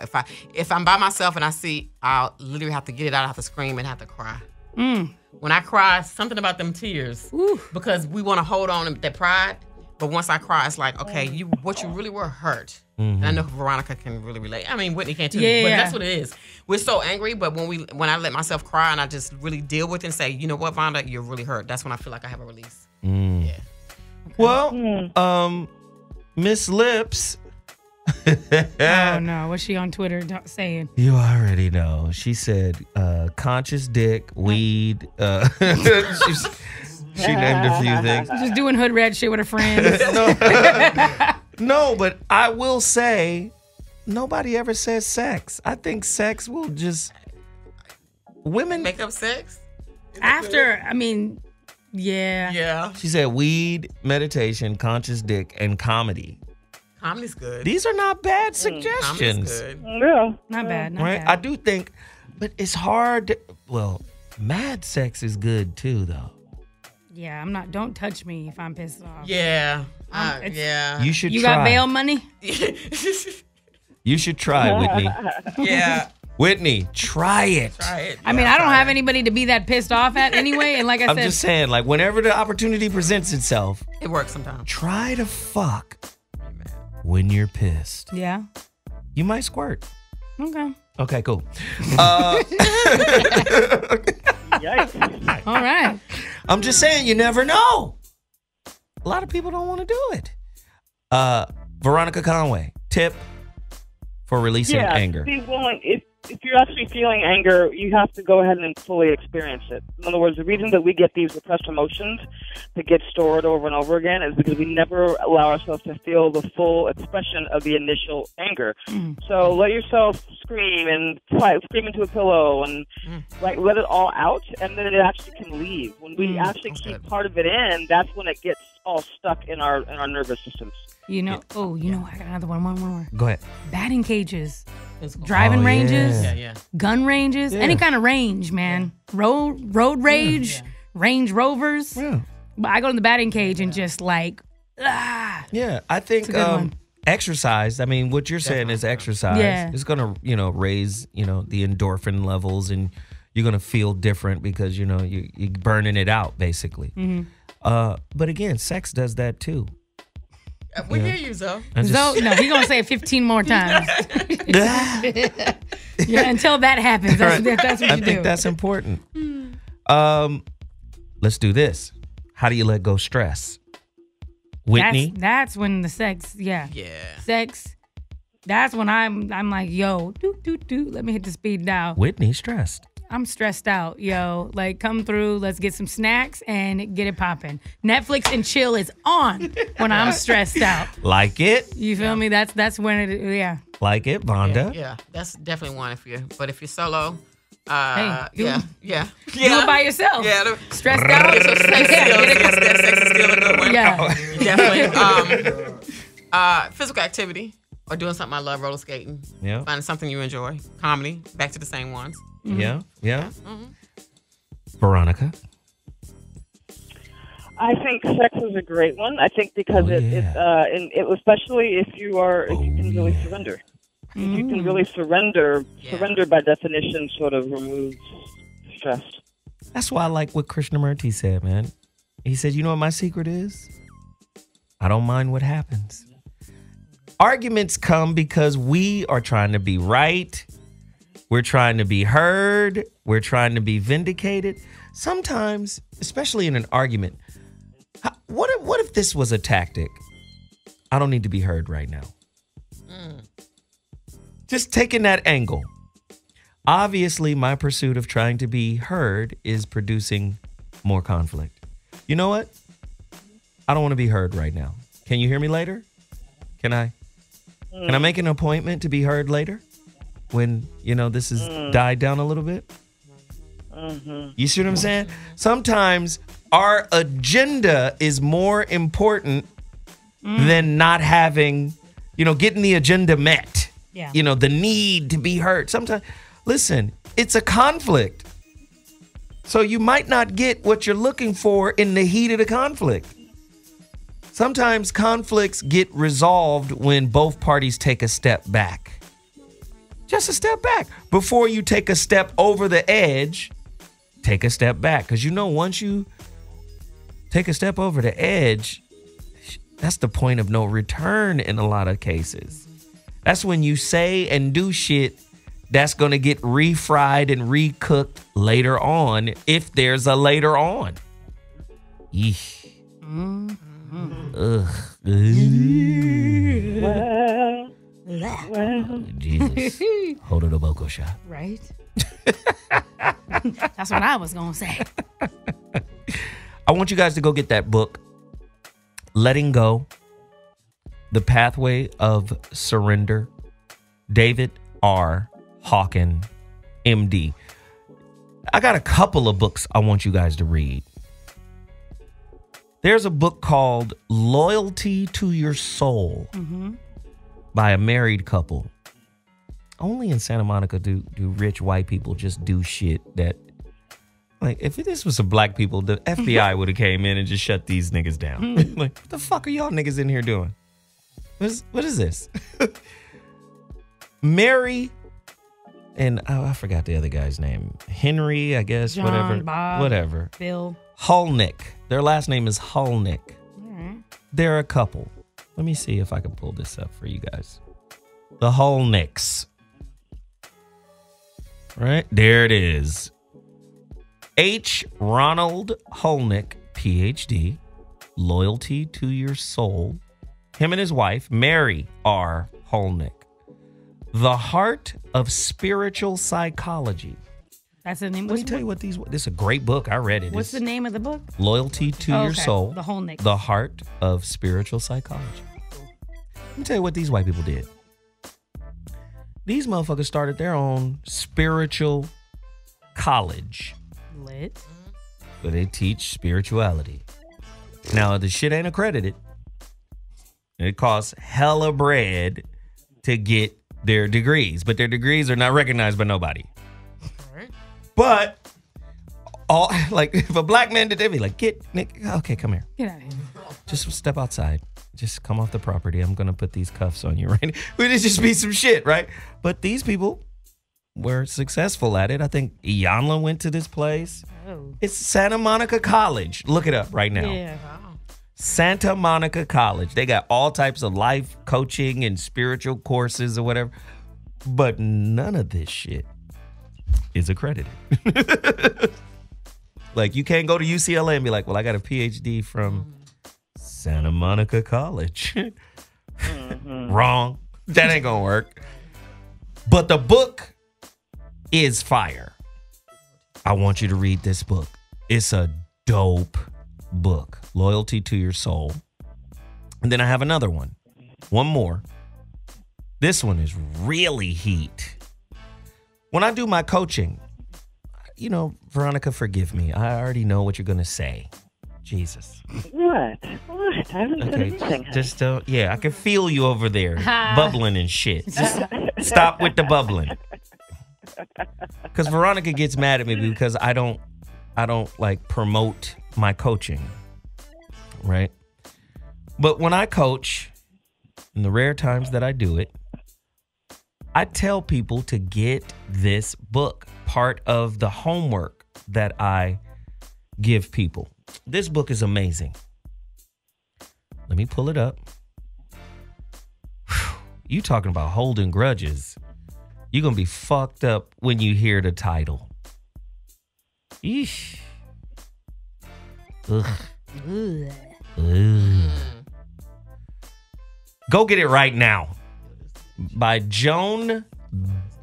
If I'm by myself and I see, I'll literally have to get it out. I have to scream and have to cry. When I cry, something about them tears, because we want to hold on to that pride. But once I cry, it's like, okay, what you really were hurt. And I know Veronica can really relate. I mean, Whitney can too. Yeah. But that's what it is. We're so angry, but when I let myself cry and I just really deal with it and say, you know what, Vonda, you're really hurt. That's when I feel like I have a release. Yeah. Well, Miss Lips. Oh no, what's she on Twitter saying? You already know. She said conscious dick, weed. She named a few things. Just doing hood rat shit with her friends. No, but I will say, nobody ever says sex. I think sex will just... Women... Make up sex? After, I mean, yeah. Yeah. She said weed, meditation, conscious dick, and comedy. Comedy's good. These are not bad suggestions. Comedy's good. Yeah. Not bad, not Right? bad. I do think, but it's hard to... Well, mad sex is good too, though. Yeah, I'm not, don't touch me if I'm pissed off. Yeah. Yeah. You should You try. got bail money? You should try, Whitney. Yeah. Whitney, try it. Try it. I mean, I don't have anybody to be that pissed off at anyway. And like I I'm said, just saying, like, whenever the opportunity presents itself, it works sometimes. Try to fuck when you're pissed. Yeah. You might squirt. Okay. Okay, cool. Yikes. All right. I'm just saying, you never know. A lot of people don't want to do it. Veronica Conway, tip for releasing anger. Be willing, if you're actually feeling anger, you have to go ahead and fully experience it. In other words, the reason that we get these repressed emotions that get stored over and over again is because we never allow ourselves to feel the full expression of the initial anger. So let yourself scream and scream into a pillow and like let it all out, and then it actually can leave. When we actually keep part of it in, that's when it gets all stuck in our nervous systems. You know, I got another one. One more. Go ahead. Batting cages, driving ranges, Yeah. gun ranges, any kind of range, man. Road rage, Range Rovers. Yeah. But I go to the batting cage and just like, Yeah, I think It's a good one. exercise. I mean, what you're saying is exercise. Yeah. It's gonna, raise, the endorphin levels, and you're gonna feel different because you're burning it out basically. But again, sex does that too. We hear you, Zoe. no, he's gonna say it 15 more times. Yeah, until that happens. That's what you do. I think that's important. Let's do this. How do you let go stress? Whitney? That's when the sex, sex. That's when I'm like, yo, let me hit the speed dial. Whitney stressed. I'm stressed out, yo. Like, come through, let's get some snacks and get it popping. Netflix and chill is on when I'm stressed out. Like it? You feel me? That's when it, yeah. Like it, Vonda? Yeah, that's definitely one but if you're solo, Hey, do it by yourself. Yeah, stressed out. Sex is still a good one. Yeah. Definitely. Physical activity or doing something I love, roller skating. Yeah. Finding something you enjoy. Comedy, back to the same ones. Yeah. Veronica? I think sex is a great one. I think because especially if you can really surrender. If you can really surrender by definition sort of removes stress. That's why I like what Krishnamurti said, man. He said, you know what my secret is? I don't mind what happens. Arguments come because we are trying to be right We're trying to be heard. We're trying to be vindicated. Sometimes, especially in an argument, what if this was a tactic? I don't need to be heard right now. Just taking that angle. Obviously, my pursuit of trying to be heard is producing more conflict. You know what? I don't want to be heard right now. Can you hear me later? Can I make an appointment to be heard later? When, this has died down a little bit? You see what I'm saying? Sometimes our agenda is more important than not having, getting the agenda met. Yeah. The need to be heard. Sometimes, listen, it's a conflict. So you might not get what you're looking for in the heat of the conflict. Sometimes conflicts get resolved when both parties take a step back. Just a step back. Before you take a step over the edge, take a step back. Because once you take a step over the edge, that's the point of no return in a lot of cases. That's when you say and do shit that's going to get refried and recooked later on, if there's a later on. Yeesh. Ugh. Well. Jesus. Hold it a vocal shot. Right? That's what I was going to say. I want you guys to go get that book, Letting Go, The Pathway of Surrender, David R. Hawken, MD. I got a couple of books I want you guys to read. There's a book called Loyalty to Your Soul by a married couple. Only in Santa Monica do rich white people just do shit that, like, if this was some black people, the FBI would have came in and just shut these niggas down. Like, what the fuck are y'all niggas in here doing? What is this? Mary and I forgot the other guy's name. Henry, I guess. John, Bob, whatever. Bill. Hulnick. Their last name is Hulnick. All right. They're a couple. Let me see if I can pull this up for you guys. The Hulnicks. Right? There it is. H. Ronald Hulnick, Ph.D., Loyalty to Your Soul. Him and his wife, Mary R. Hulnick. The Heart of Spiritual Psychology. That's the name. Let me tell you what this is a great book. I read it. What's the name of the book? Loyalty to Your Soul. The Hulnick. The Heart of Spiritual Psychology. Let me tell you what these white people did. These motherfuckers started their own spiritual college. Lit. But they teach spirituality. Now, the shit ain't accredited. It costs hella bread to get their degrees, but their degrees are not recognized by nobody. Right. But if a black man did, they'd be like, "Get Nick, okay, come here. Get out of here. Just step outside. Just come off the property. I'm gonna put these cuffs on you, right?" Would it just be some shit, right? But these people were successful at it. I think Iyanla went to this place. Oh. It's Santa Monica College. Look it up right now. Yeah. Santa Monica College. They got all types of life coaching and spiritual courses or whatever. But none of this shit is accredited. Like, you can't go to UCLA and be like, "Well, I got a PhD from Santa Monica College." Wrong. That ain't gonna work. But the book is fire. I want you to read this book. It's a dope book. Loyalty to Your Soul. And then I have another one. One more. This one is really heat. When I do my coaching, Veronica, forgive me. I already know what you're going to say. Jesus. What? I haven't said anything. Just don't. Yeah, I can feel you over there bubbling and shit. Just stop with the bubbling. Because Veronica gets mad at me because I don't like promote my coaching. Right? But when I coach, in the rare times that I do it, I tell people to get this book, part of the homework that I give people. This book is amazing. Let me pull it up. You talking about holding grudges. You're going to be fucked up when you hear the title. Eesh. Ugh. Ugh. Go get it right now. By Joan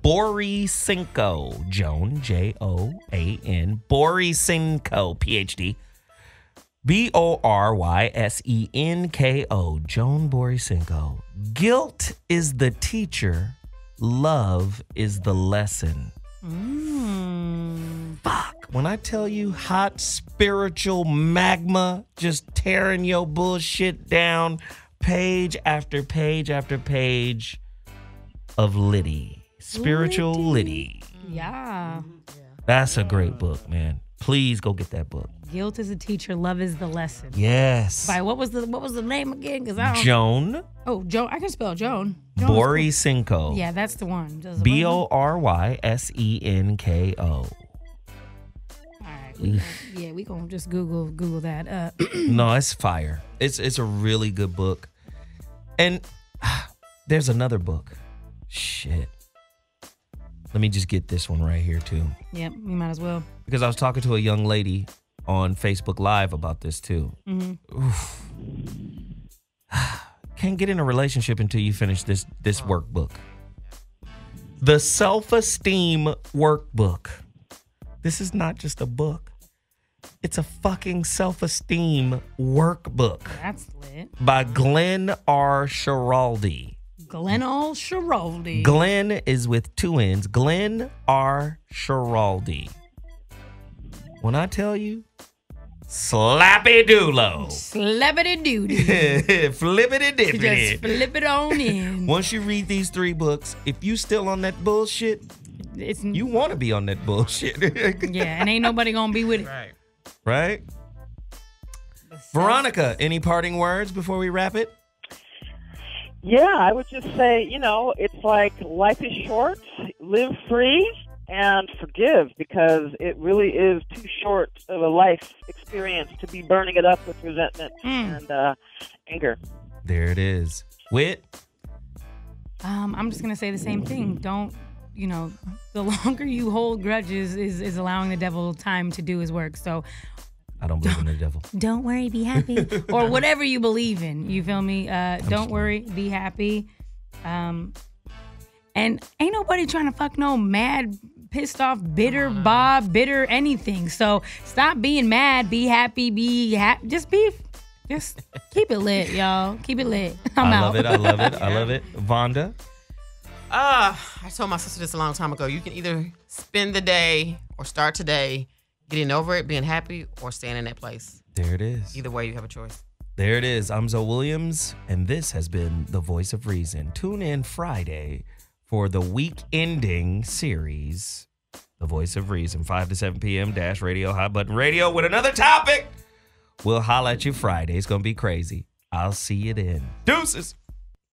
Borysenko. Joan, Joan, Borysenko, PH.D. BorYsenko. Joan Borysenko. Guilt is the teacher. Love is the lesson. Fuck. When I tell you hot spiritual magma just tearing your bullshit down page after page after page of Liddy. Spiritual Liddy. Yeah. That's a great book, man. Please go get that book. Guilt is a teacher, love is the lesson. Yes. By what was the name again? Because I don't. Joan. Oh, Joan. I can spell Joan. Borysenko. Cool. Yeah, that's the one. BorYsenko. All right. Yeah, we gonna just Google that. No, it's fire. It's a really good book. And there's another book. Shit. Let me just get this one right here too. Yep, we might as well. Because I was talking to a young lady on Facebook Live about this too. Oof. Can't get in a relationship until you finish this workbook. The Self-Esteem Workbook. This is not just a book. It's a fucking self-esteem workbook. That's lit. By Glenn R. Schiraldi. Glenn R. Schiraldi. Glenn is with two N's. Glenn R. Schiraldi. When I tell you, slappy doolo. Slappity doodoo. Flippity dippity. Just flip it on in. Once you read these 3 books, if you still on that bullshit, you want to be on that bullshit. Yeah, and ain't nobody gonna be with it. Right? Veronica, any parting words before we wrap it? Yeah, I would just say, it's like life is short, live free, and forgive, because it really is too short of a life experience to be burning it up with resentment and anger. There it is. Wit? I'm just going to say the same thing. Don't, the longer you hold grudges is allowing the devil time to do his work. So I don't believe in the devil. Don't worry, be happy. Or whatever you believe in. You feel me? Don't worry, be happy. And ain't nobody trying to fuck no mad, pissed off, bitter Bob, bitter anything. So stop being mad, be happy, just keep it lit, y'all. Keep it lit. I'm out. I love it. Vonda? I told my sister this a long time ago. You can either spend the day or start today getting over it, being happy, or staying in that place. There it is. Either way, you have a choice. There it is. I'm Zoe Williams, and this has been The Voice of Reason. Tune in Friday for the week-ending series, The Voice of Reason, 5 to 7 p.m. Radio, HotButton-Radio, with another topic. We'll holla at you Friday. It's going to be crazy. I'll see you then. Deuces.